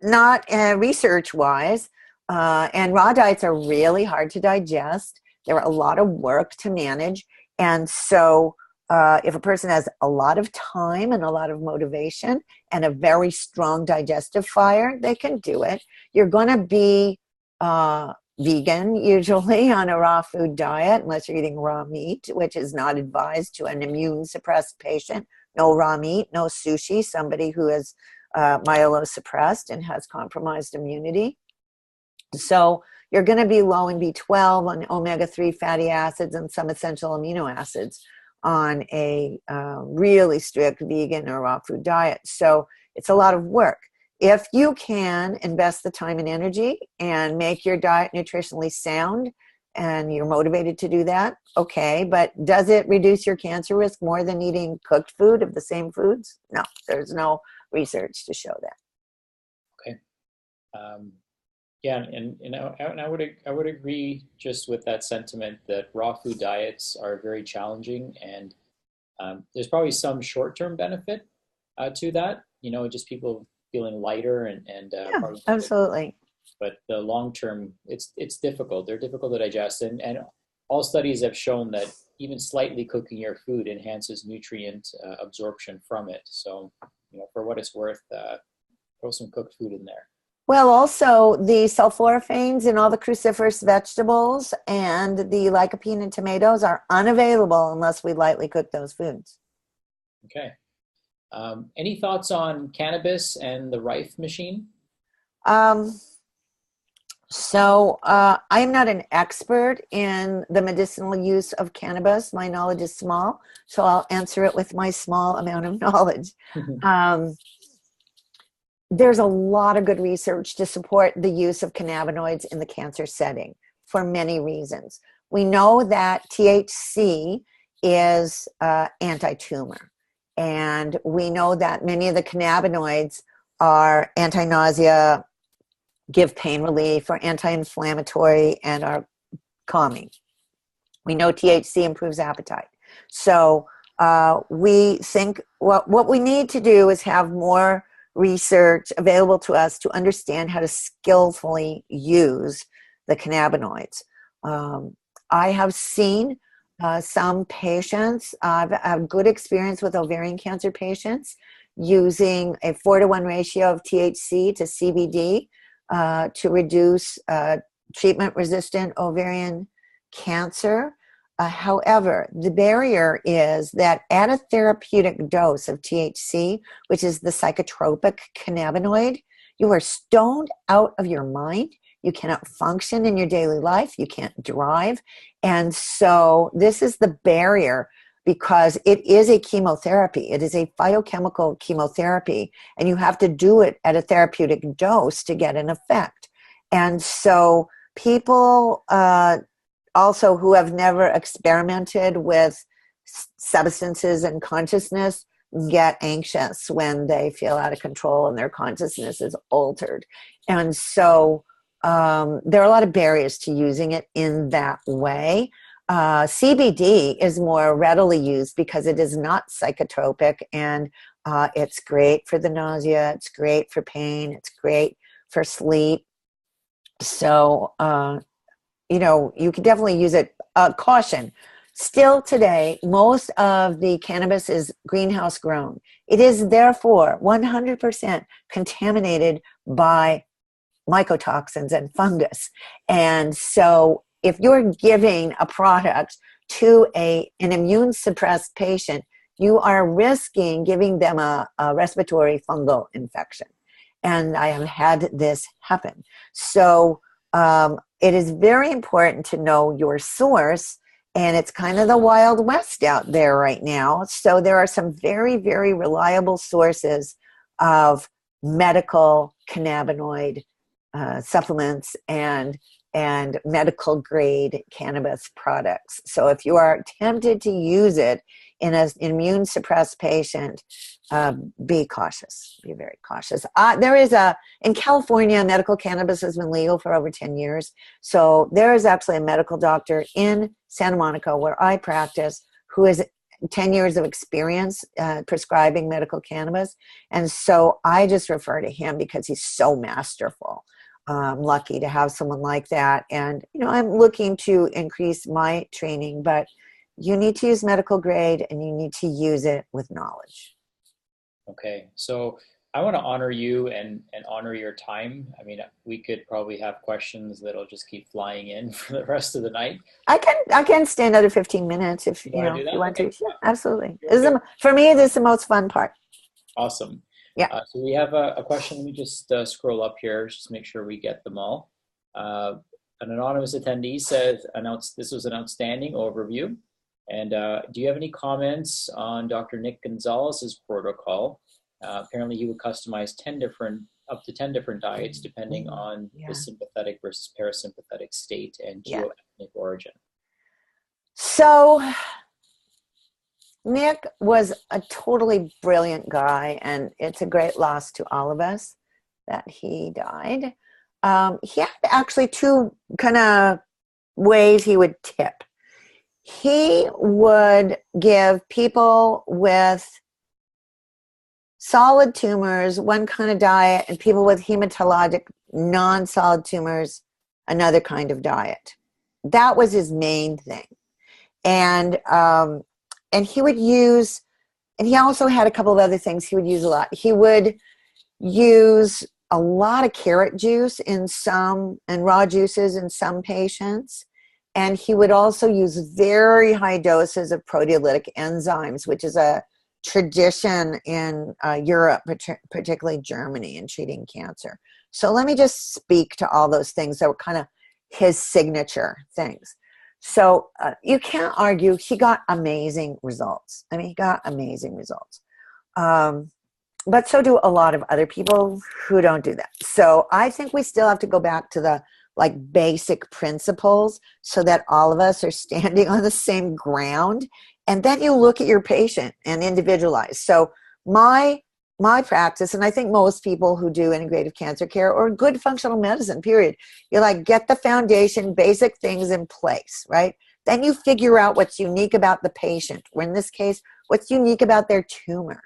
Not research-wise. And raw diets are really hard to digest. They're a lot of work to manage. And so if a person has a lot of time and a lot of motivation and a very strong digestive fire, they can do it. You're going to be vegan usually on a raw food diet unless you're eating raw meat, which is not advised to an immune suppressed patient. No raw meat, no sushi, somebody who is myelosuppressed and has compromised immunity. So you're going to be low in B12, on omega-3 fatty acids, and some essential amino acids on a really strict vegan or raw food diet. So it's a lot of work. If you can invest the time and energy and make your diet nutritionally sound and you're motivated to do that, okay. But does it reduce your cancer risk more than eating cooked food of the same foods? No, there's no research to show that. Okay. Yeah, and I would agree just with that sentiment that raw food diets are very challenging, and there's probably some short-term benefit to that. Just people feeling lighter and yeah, absolutely. But the long-term, it's difficult. They're difficult to digest, and all studies have shown that even slightly cooking your food enhances nutrient absorption from it. So, for what it's worth, throw some cooked food in there. Well, also the sulforaphanes in all the cruciferous vegetables and the lycopene in tomatoes are unavailable unless we lightly cook those foods. Okay. Any thoughts on cannabis and the Rife machine? So I'm not an expert in the medicinal use of cannabis. My knowledge is small, so I'll answer it with my small amount of knowledge. There's a lot of good research to support the use of cannabinoids in the cancer setting for many reasons. We know that THC is anti-tumor, and we know that many of the cannabinoids are anti-nausea, give pain relief, are anti-inflammatory, and are calming. We know THC improves appetite. So we think what we need to do is have more research available to us to understand how to skillfully use the cannabinoids. I have seen some patients, I've had good experience with ovarian cancer patients using a 4-to-1 ratio of THC to CBD to reduce treatment-resistant ovarian cancer. However, the barrier is that at a therapeutic dose of THC, which is the psychotropic cannabinoid, you are stoned out of your mind. You cannot function in your daily life. You can't drive. And so this is the barrier, because it is a chemotherapy. It is a phytochemical chemotherapy, and you have to do it at a therapeutic dose to get an effect. And so people also who have never experimented with substances and consciousness get anxious when they feel out of control and their consciousness is altered. And so there are a lot of barriers to using it in that way. CBD is more readily used because it is not psychotropic, and it's great for the nausea, it's great for pain, it's great for sleep. So, you can definitely use it. Caution. Still today, most of the cannabis is greenhouse grown. It is therefore 100% contaminated by mycotoxins and fungus. And so if you're giving a product to an immune suppressed patient, you are risking giving them a respiratory fungal infection. And I have had this happen. So it is very important to know your source, and it's kind of the Wild West out there right now. So there are some very, very reliable sources of medical cannabinoid supplements and medical grade cannabis products. So if you are tempted to use it in an immune suppressed patient, be cautious. Be very cautious. In California, medical cannabis has been legal for over 10 years. So there is actually a medical doctor in Santa Monica where I practice who has 10 years of experience prescribing medical cannabis. And so I just refer to him because he's so masterful. I'm lucky to have someone like that. And, I'm looking to increase my training, but you need to use medical grade and you need to use it with knowledge. Okay. So I want to honor you and honor your time. I mean, we could probably have questions that'll just keep flying in for the rest of the night. I can stay another 15 minutes if you want to. Yeah, absolutely. For me, this is the most fun part. Awesome. Yeah. So we have a question. Let me just scroll up here, just make sure we get them all. An anonymous attendee says, this was an outstanding overview. And do you have any comments on Dr. Nick Gonzalez's protocol? Apparently he would customize up to 10 different diets depending on the sympathetic versus parasympathetic state and geoethnic origin. So Nick was a totally brilliant guy, and it's a great loss to all of us that he died. He had actually two kind of ways he would tip. He would give people with solid tumors one kind of diet, and people with hematologic non-solid tumors another kind of diet. That was his main thing. And he would use, and he also had a couple of other things he would use a lot. He would use a lot of carrot juice and raw juices in some patients. And he would also use very high doses of proteolytic enzymes, which is a tradition in Europe, particularly Germany, in treating cancer. So let me just speak to all those things that were kind of his signature things. So you can't argue he got amazing results. I mean, he got amazing results. But so do a lot of other people who don't do that. So I think we still have to go back to the basic principles so that all of us are standing on the same ground. And then you look at your patient and individualize. So my practice, and I think most people who do integrative cancer care or good functional medicine, period, you're get the foundation, basic things in place, right? Then you figure out what's unique about the patient, or in this case, what's unique about their tumor.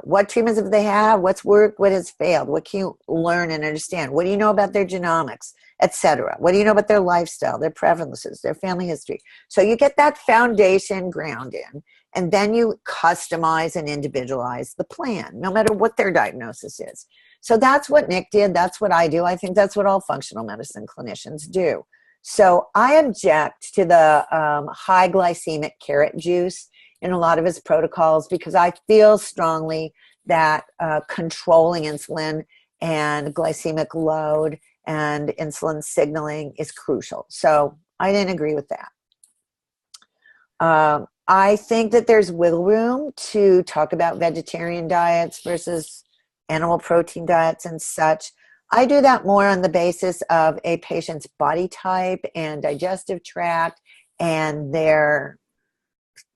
What treatments have they had? What's worked? What has failed? What can you learn and understand? What do you know about their genomics, etc.? What do you know about their lifestyle, their preferences, their family history? So you get that foundation ground in, and then you customize and individualize the plan, no matter what their diagnosis is. So that's what Nick did. That's what I do. I think that's what all functional medicine clinicians do. So I object to the high glycemic carrot juice in a lot of his protocols because I feel strongly that controlling insulin and glycemic load and insulin signaling is crucial. So I didn't agree with that. I think that there's wiggle room to talk about vegetarian diets versus animal protein diets and such. I do that more on the basis of a patient's body type and digestive tract and their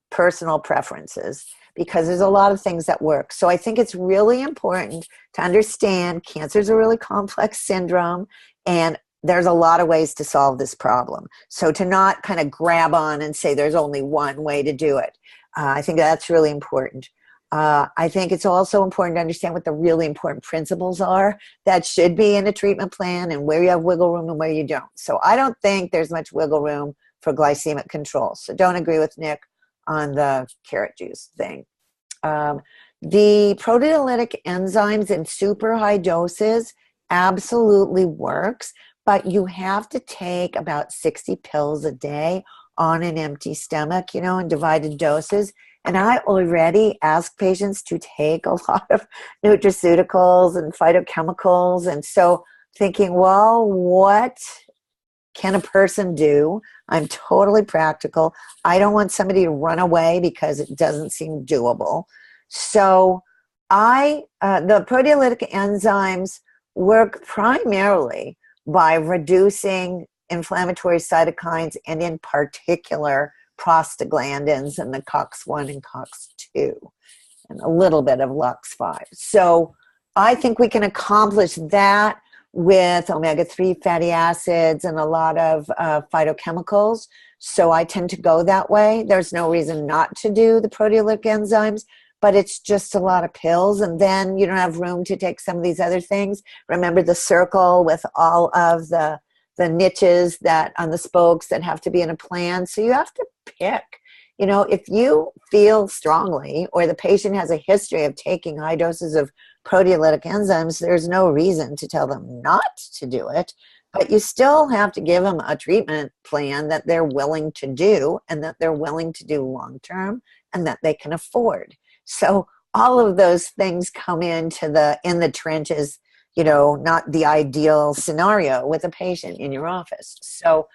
personal preferences, because there's a lot of things that work. So I think it's really important to understand cancer is a really complex syndrome, and there's a lot of ways to solve this problem. So to not kind of grab on and say there's only one way to do it. I think that's really important. I think it's also important to understand what the really important principles are that should be in a treatment plan and where you have wiggle room and where you don't. So I don't think there's much wiggle room for glycemic control. So don't agree with Nick on the carrot juice thing. The proteolytic enzymes in super high doses absolutely works, but you have to take about 60 pills a day on an empty stomach, in divided doses. And I already ask patients to take a lot of nutraceuticals and phytochemicals. And so thinking, well, what can a person do? I'm totally practical. I don't want somebody to run away because it doesn't seem doable. So the proteolytic enzymes work primarily by reducing inflammatory cytokines and in particular prostaglandins and the COX-1 and COX-2 and a little bit of LUX-5. So I think we can accomplish that with omega-3 fatty acids and a lot of phytochemicals. So I tend to go that way. There's no reason not to do the proteolytic enzymes, but it's just a lot of pills, and then you don't have room to take some of these other things. Remember the circle with all of the niches that on the spokes that have to be in a plan. So you have to pick. If you feel strongly or the patient has a history of taking high doses of proteolytic enzymes, there's no reason to tell them not to do it, but you still have to give them a treatment plan that they're willing to do and that they're willing to do long term and that they can afford. So all of those things come into in the trenches, not the ideal scenario with a patient in your office. So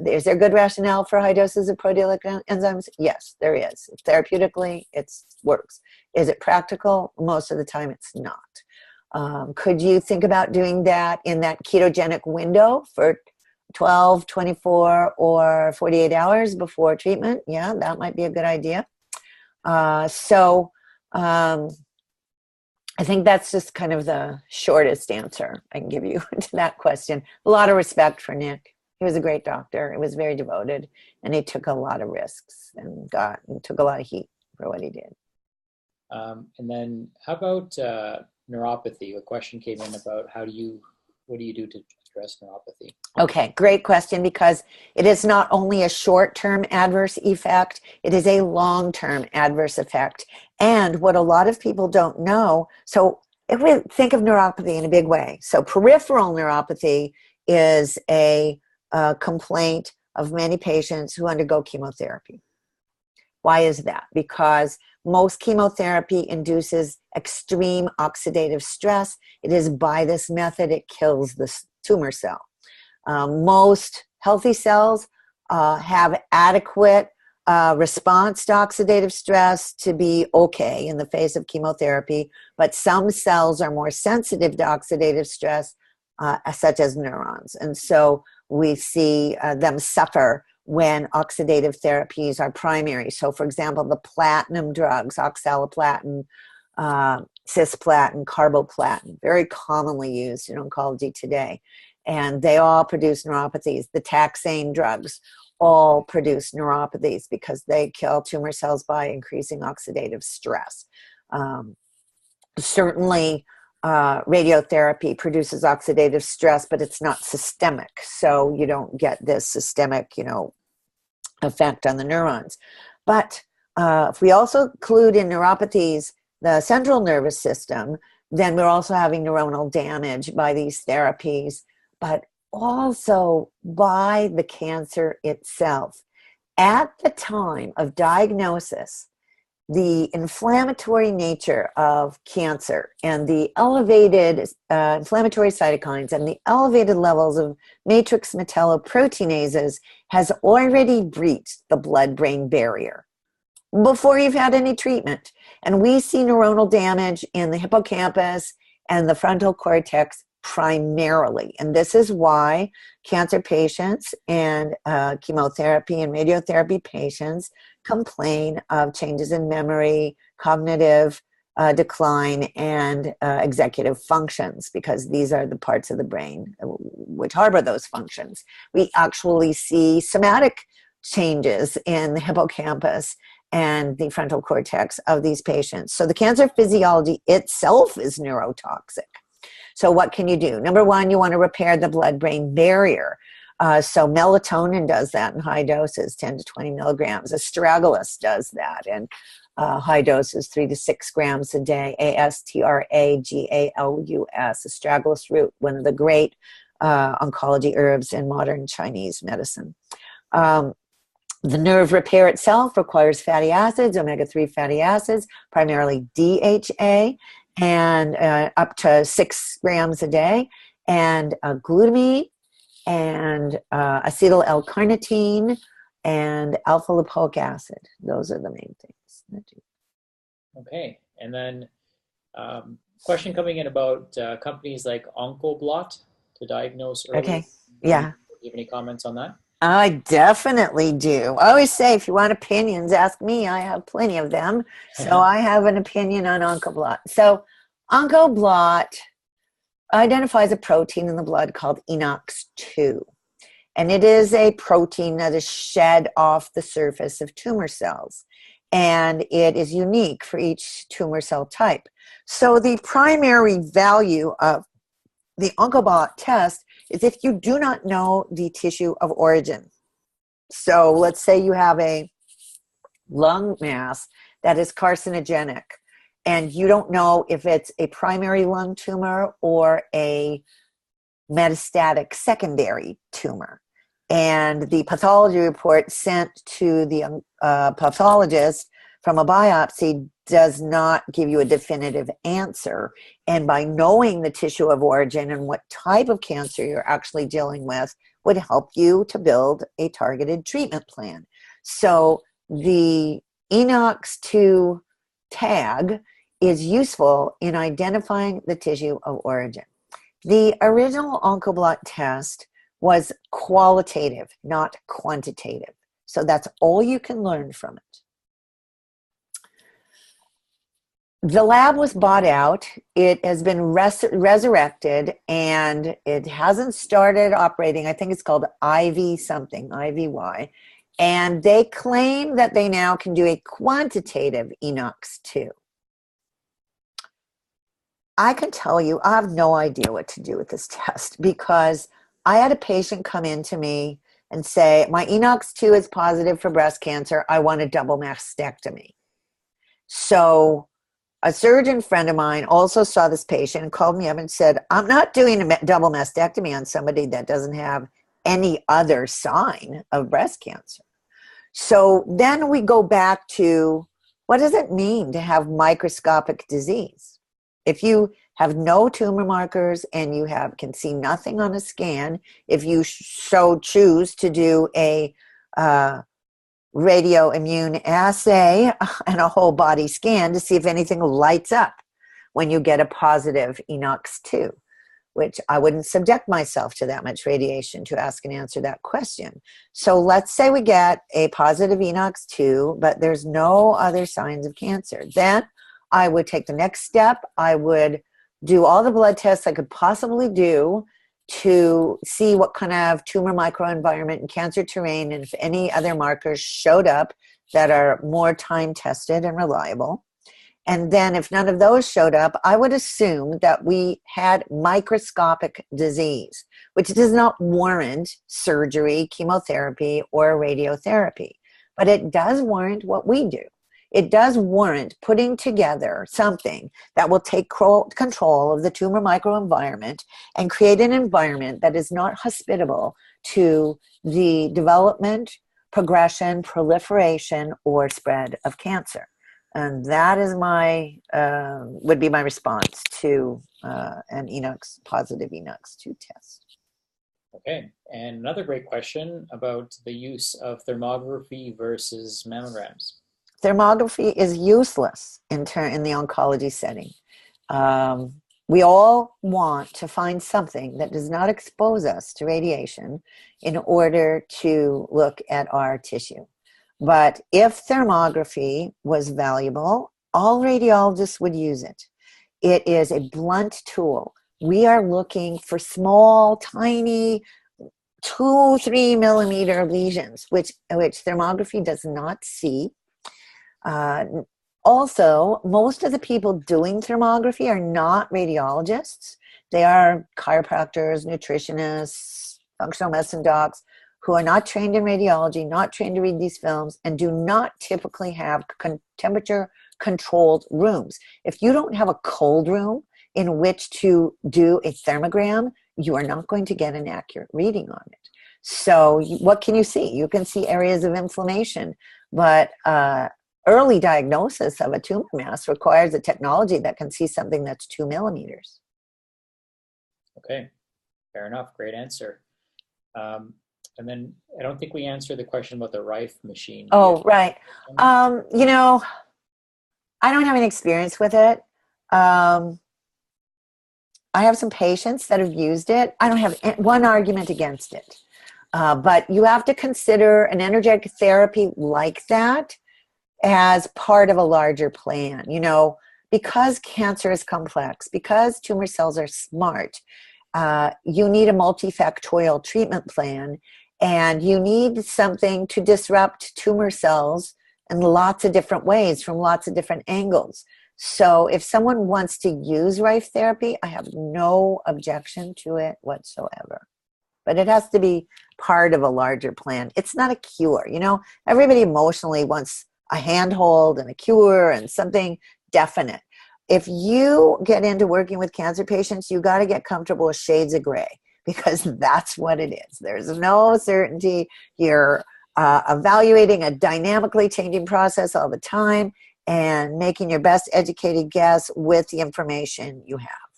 is there good rationale for high doses of proteolytic enzymes? Yes, there is. Therapeutically, it works. Is it practical? Most of the time it's not. Could you think about doing that in that ketogenic window for 12, 24, or 48 hours before treatment? Yeah, that might be a good idea. I think that's just kind of the shortest answer I can give you to that question. A lot of respect for Nick. He was a great doctor. He was very devoted, and he took a lot of risks and took a lot of heat for what he did. And then how about neuropathy? A question came in about what do you do to address neuropathy? Okay, great question, because it is not only a short-term adverse effect, it is a long-term adverse effect. And what a lot of people don't know, so if we think of neuropathy in a big way, so peripheral neuropathy is a complaint of many patients who undergo chemotherapy. Why is that? Because most chemotherapy induces extreme oxidative stress. It is by this method it kills the tumor cell. Most healthy cells have adequate response to oxidative stress to be okay in the face of chemotherapy, but some cells are more sensitive to oxidative stress, such as neurons. And so we see them suffer when oxidative therapies are primary. So for example, the platinum drugs, oxaliplatin, cisplatin, carboplatin, very commonly used in oncology today. And they all produce neuropathies. The taxane drugs all produce neuropathies because they kill tumor cells by increasing oxidative stress. Certainly, radiotherapy produces oxidative stress, but it's not systemic. So you don't get this systemic, effect on the neurons. But if we also include in neuropathies the central nervous system, then we're also having neuronal damage by these therapies, but also by the cancer itself. At the time of diagnosis, the inflammatory nature of cancer and the elevated inflammatory cytokines and the elevated levels of matrix metalloproteinases has already breached the blood-brain barrier before you've had any treatment. And we see neuronal damage in the hippocampus and the frontal cortex primarily. And this is why cancer patients and chemotherapy and radiotherapy patients complain of changes in memory, cognitive decline, and executive functions, because these are the parts of the brain which harbor those functions. We actually see somatic changes in the hippocampus and the frontal cortex of these patients. So the cancer physiology itself is neurotoxic. So what can you do? Number one, you want to repair the blood-brain barrier. So melatonin does that in high doses, 10 to 20 milligrams. Astragalus does that in high doses, 3 to 6 grams a day. Astragalus, astragalus root, one of the great oncology herbs in modern Chinese medicine. The nerve repair itself requires fatty acids, omega-3 fatty acids, primarily DHA, and up to 6 grams a day, and glutamine, and acetyl L-carnitine, and alpha lipoic acid. Those are the main things. Okay, and then question coming in about companies like Oncoblot to diagnose early. Okay, yeah. Do you have any comments on that? I definitely do. I always say, if you want opinions, ask me. I have plenty of them. So I have an opinion on Oncoblot. So Oncoblot identifies a protein in the blood called ENOX2. And it is a protein that is shed off the surface of tumor cells. And it is unique for each tumor cell type. So the primary value of the Oncoblot test is if you do not know the tissue of origin. So let's say you have a lung mass that is carcinogenic, and you don't know if it's a primary lung tumor or a metastatic secondary tumor. And the pathology report sent to the pathologist from a biopsy does not give you a definitive answer. And by knowing the tissue of origin and what type of cancer you're actually dealing with would help you to build a targeted treatment plan. So the ENOX2 tag is useful in identifying the tissue of origin. The original Oncoblot test was qualitative, not quantitative. So that's all you can learn from it. The lab was bought out. It has been resurrected, and it hasn't started operating. I think it's called IV something, IVY. And they claim that they now can do a quantitative ENOX2. I can tell you, I have no idea what to do with this test, because I had a patient come in to me and say, my ENOX2 is positive for breast cancer. I want a double mastectomy. So a surgeon friend of mine also saw this patient and called me up and said, I'm not doing a double mastectomy on somebody that doesn't have any other sign of breast cancer. So then we go back to, what does it mean to have microscopic disease? If you have no tumor markers and you can see nothing on a scan, if you so choose to do a radioimmune assay and a whole body scan to see if anything lights up when you get a positive ENOX2, which I wouldn't subject myself to that much radiation to ask and answer that question. So let's say we get a positive ENOX2, but there's no other signs of cancer. Then I would take the next step. I would do all the blood tests I could possibly do to see what kind of tumor microenvironment and cancer terrain, and if any other markers showed up that are more time tested and reliable. And then if none of those showed up, I would assume that we had microscopic disease, which does not warrant surgery, chemotherapy, or radiotherapy. But it does warrant what we do. It does warrant putting together something that will take control of the tumor microenvironment and create an environment that is not hospitable to the development, progression, proliferation, or spread of cancer. And that is would be my response to an positive ENOX2 test. Okay, and another great question about the use of thermography versus mammograms. Thermography is useless in the oncology setting. We all want to find something that does not expose us to radiation in order to look at our tissue. But if thermography was valuable, all radiologists would use it. It is a blunt tool. We are looking for small, tiny, 2-3 millimeter lesions, which thermography does not see. Uh, Also, most of the people doing thermography are not radiologists. They are chiropractors, nutritionists, functional medicine docs who are not trained in radiology, not trained to read these films, and do not typically have temperature controlled rooms. If you don't have a cold room in which to do a thermogram, you are not going to get an accurate reading on it. So what can you see? You can see areas of inflammation, but early diagnosis of a tumor mass requires a technology that can see something that's 2 millimeters. Okay, fair enough. Great answer. And then I don't think we answered the question about the Rife machine. Oh, right. You know, I don't have any experience with it. I have some patients that have used it. I don't have one argument against it. But you have to consider an energetic therapy like that as part of a larger plan. You know, because cancer is complex, because tumor cells are smart, you need a multifactorial treatment plan, and you need something to disrupt tumor cells in lots of different ways from lots of different angles. So if someone wants to use Rife therapy, I have no objection to it whatsoever. But it has to be part of a larger plan. It's not a cure. You know, everybody emotionally wants a handhold and a cure and something definite. If you get into working with cancer patients, you got to get comfortable with shades of gray, because that's what it is. There's no certainty. You're evaluating a dynamically changing process all the time and making your best educated guess with the information you have.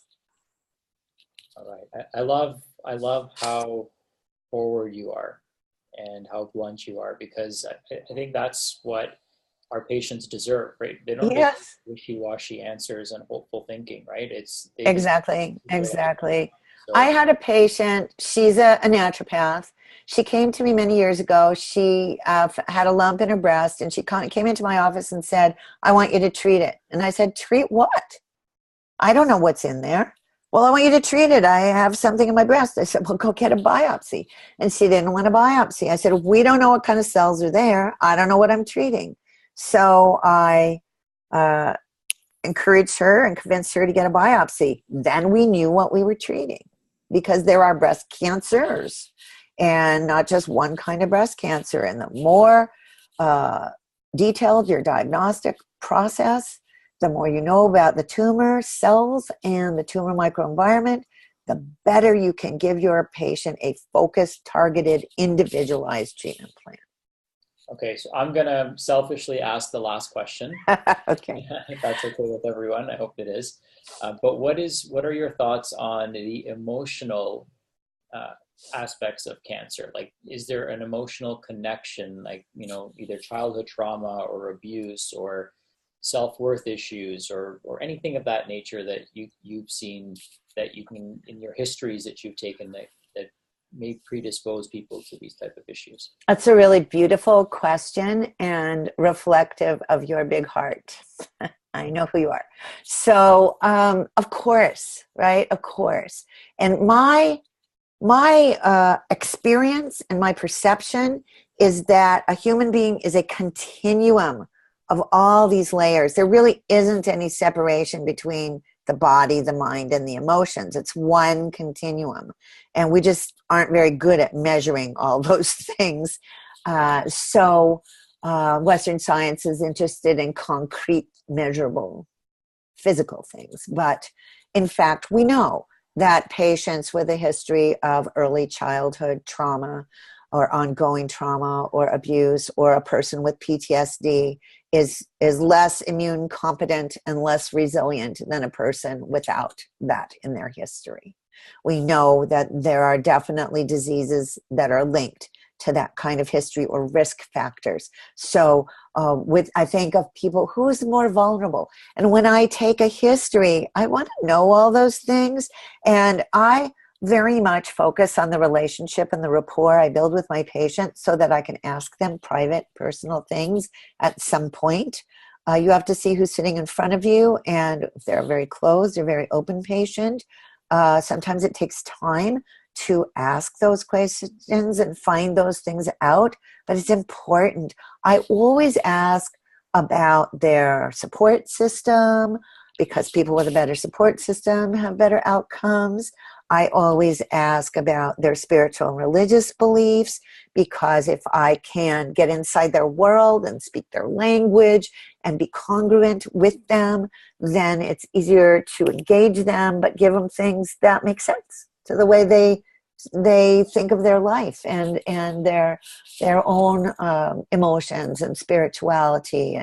All right. I love how forward you are and how blunt you are, because I think that's what our patients deserve, right? They don't get Yes, wishy-washy answers and hopeful thinking, right? They exactly, deserve. exactly. I So had a patient, she's a naturopath. She came to me many years ago. She had a lump in her breast, and she came into my office and said, I want you to treat it. And I said, treat what? I don't know what's in there. Well, I want you to treat it. I have something in my breast. I said, well, go get a biopsy. And she didn't want a biopsy. I said, we don't know what kind of cells are there. I don't know what I'm treating. So I encouraged her and convinced her to get a biopsy. Then we knew what we were treating, because there are breast cancers and not just one kind of breast cancer. And the more detailed your diagnostic process, the more you know about the tumor cells and the tumor microenvironment, the better you can give your patient a focused, targeted, individualized treatment plan. okay, so I'm gonna selfishly ask the last question. Okay. If that's okay with everyone, I hope it is. But what are your thoughts on the emotional uh, aspects of cancer? Like, is there an emotional connection, like, you know, either childhood trauma or abuse or self-worth issues or anything of that nature that you've seen, that you can, in your histories that you've taken, that may predispose people to these type of issues? That's a really beautiful question and reflective of your big heart. I know who you are. So, of course, right? Of course. And my experience and my perception is that a human being is a continuum of all these layers. There really isn't any separation between the body, the mind, and the emotions. It's one continuum. And we just aren't very good at measuring all those things. Western science is interested in concrete, measurable, physical things. But in fact, we know that patients with a history of early childhood trauma or ongoing trauma or abuse, or a person with PTSD is less immune competent and less resilient than a person without that in their history. We know that there are definitely diseases that are linked to that kind of history or risk factors. So I think of people who is more vulnerable. And when I take a history, I want to know all those things. And I very much focus on the relationship and the rapport I build with my patient so that I can ask them private, personal things at some point. You have to see who's sitting in front of you, and if they're very closed, they're very open patient. Sometimes it takes time to ask those questions and find those things out, but it's important. I always ask about their support system, because people with a better support system have better outcomes. I always ask about their spiritual and religious beliefs, because if I can get inside their world and speak their language and be congruent with them, then it's easier to engage them, but give them things that make sense to the way they think of their life and their own emotions and spirituality.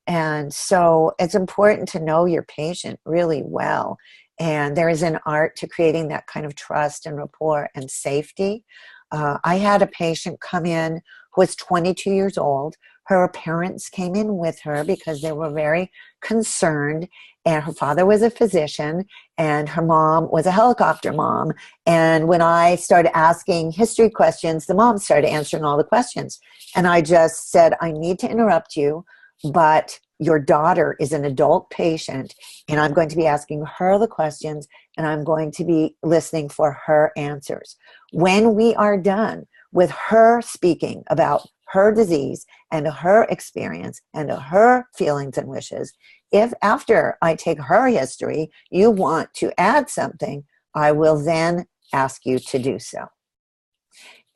And so it's important to know your patient really well. And there is an art to creating that kind of trust and rapport and safety. I had a patient come in who was 22 years old. Her parents came in with her because they were very concerned. And her father was a physician, and her mom was a helicopter mom. And when I started asking history questions, the mom started answering all the questions. And I just said, I need to interrupt you, but your daughter is an adult patient, and I'm going to be asking her the questions, and I'm going to be listening for her answers. When we are done with her speaking about her disease and her experience and her feelings and wishes, if after I take her history, you want to add something, I will then ask you to do so.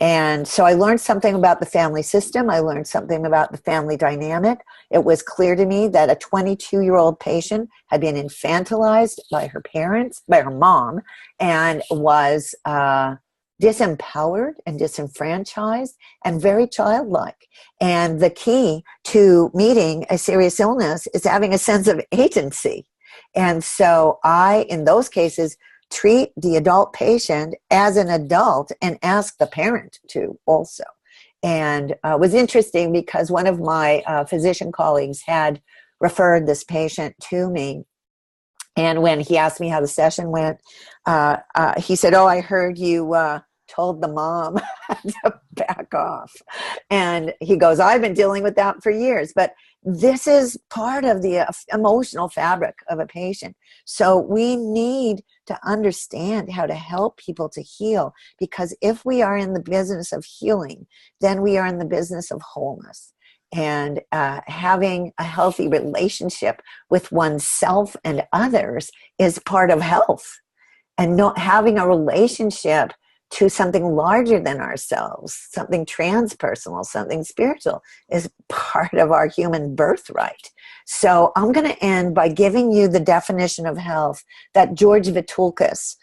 And so I learned something about the family system. I learned something about the family dynamic. It was clear to me that a 22-year-old patient had been infantilized by her parents, by her mom, and was disempowered and disenfranchised and very childlike. And the key to meeting a serious illness is having a sense of agency. And so I, in those cases, treat the adult patient as an adult and ask the parent to also. And it was interesting because one of my physician colleagues had referred this patient to me. And when he asked me how the session went, he said, "Oh, I heard you told the mom to back off." And he goes, "I've been dealing with that for years." But this is part of the emotional fabric of a patient. So we need to understand how to help people to heal, because if we are in the business of healing, then we are in the business of wholeness. And having a healthy relationship with oneself and others is part of health. And not having a relationship to something larger than ourselves, something transpersonal, something spiritual, is part of our human birthright. So I'm going to end by giving you the definition of health that George Vitulkas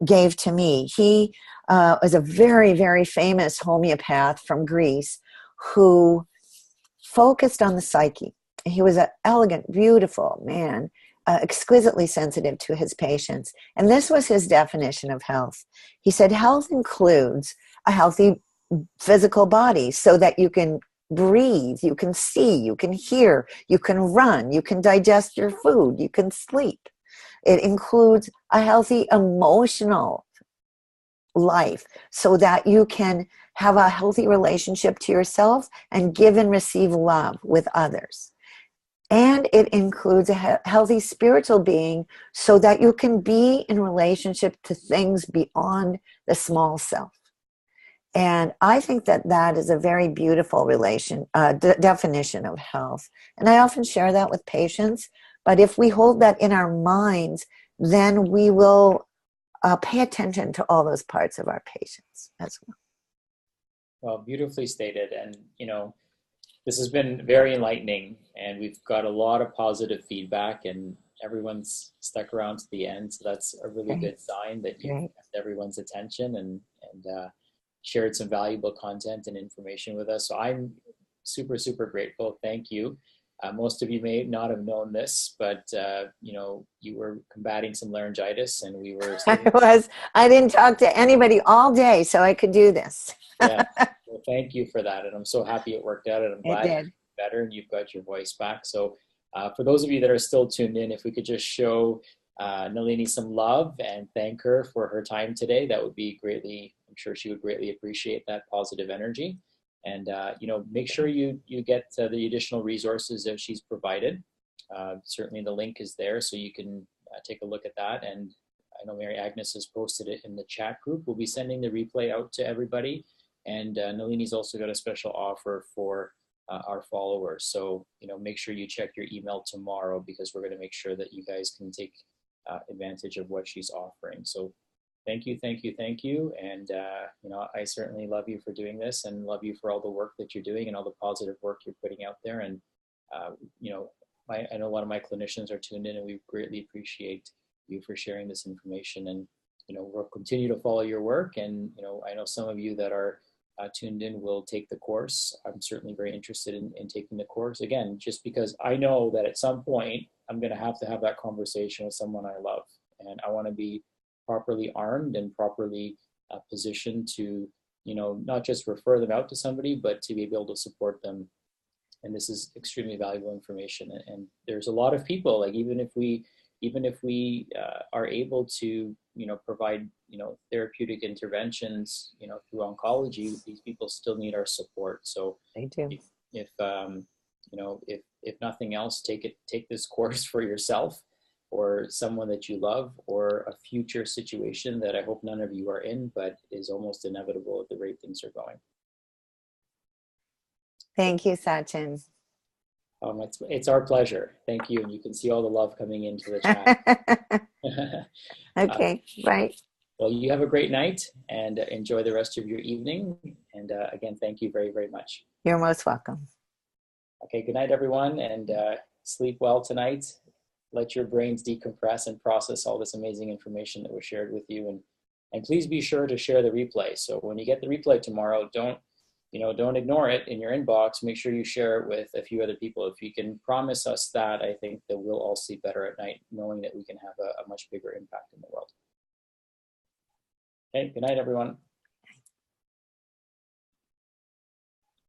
gave to me. He was a very, very famous homeopath from Greece who focused on the psyche. He was an elegant, beautiful man, exquisitely sensitive to his patients. And this was his definition of health. He said, health includes a healthy physical body so that you can breathe, you can see, you can hear, you can run, you can digest your food, you can sleep. It includes a healthy emotional life so that you can have a healthy relationship to yourself and give and receive love with others. And it includes a healthy spiritual being so that you can be in relationship to things beyond the small self. And I think that that is a very beautiful definition of health. And I often share that with patients. But if we hold that in our minds, then we will pay attention to all those parts of our patients as well. Well, beautifully stated. And, this has been very enlightening, and we've got a lot of positive feedback, and everyone's stuck around to the end. So that's a really good sign that you've kept everyone's attention and shared some valuable content and information with us. So I'm super, super grateful. Thank you. Most of you may not have known this, but you were combating some laryngitis, and we were. I didn't talk to anybody all day, so I could do this. Yeah. Well, thank you for that, and I'm so happy it worked out, and I'm glad you're better and you've got your voice back. So, for those of you that are still tuned in, if we could just show Nalini some love and thank her for her time today, that would be greatly. I'm sure she would greatly appreciate that positive energy. And make sure you get the additional resources that she's provided. Certainly the link is there, so you can take a look at that. And I know Mary Agnes has posted it in the chat group. We'll be sending the replay out to everybody. And Nalini's also got a special offer for our followers. So, make sure you check your email tomorrow, because we're going to make sure that you guys can take advantage of what she's offering. So thank you, thank you, thank you. And, I certainly love you for doing this, and love you for all the work that you're doing and all the positive work you're putting out there. And, I know a lot of my clinicians are tuned in, and we greatly appreciate you for sharing this information. And, we'll continue to follow your work. And, I know some of you that are tuned in will take the course. I'm certainly very interested in taking the course, again, just because I know that at some point I'm going to have that conversation with someone I love, and I want to be properly armed and properly positioned to, not just refer them out to somebody, but to be able to support them. And this is extremely valuable information. And there's a lot of people, like, even if we are able to, provide, therapeutic interventions, through oncology, these people still need our support. So They do. If nothing else, take this course for yourself, or someone that you love, or a future situation that I hope none of you are in, but is almost inevitable at the rate things are going. Thank you, Sachin. It's our pleasure. Thank you. And you can see all the love coming into the chat. Okay, bye. Well, you have a great night, and enjoy the rest of your evening. And again, thank you very, very much. You're most welcome. Okay, good night, everyone, and sleep well tonight. Let your brains decompress and process all this amazing information that was shared with you. And please be sure to share the replay. So when you get the replay tomorrow, don't ignore it in your inbox. Make sure you share it with a few other people. If you can promise us that, I think that we'll all sleep better at night, knowing that we can have a much bigger impact in the world. Okay, good night, everyone.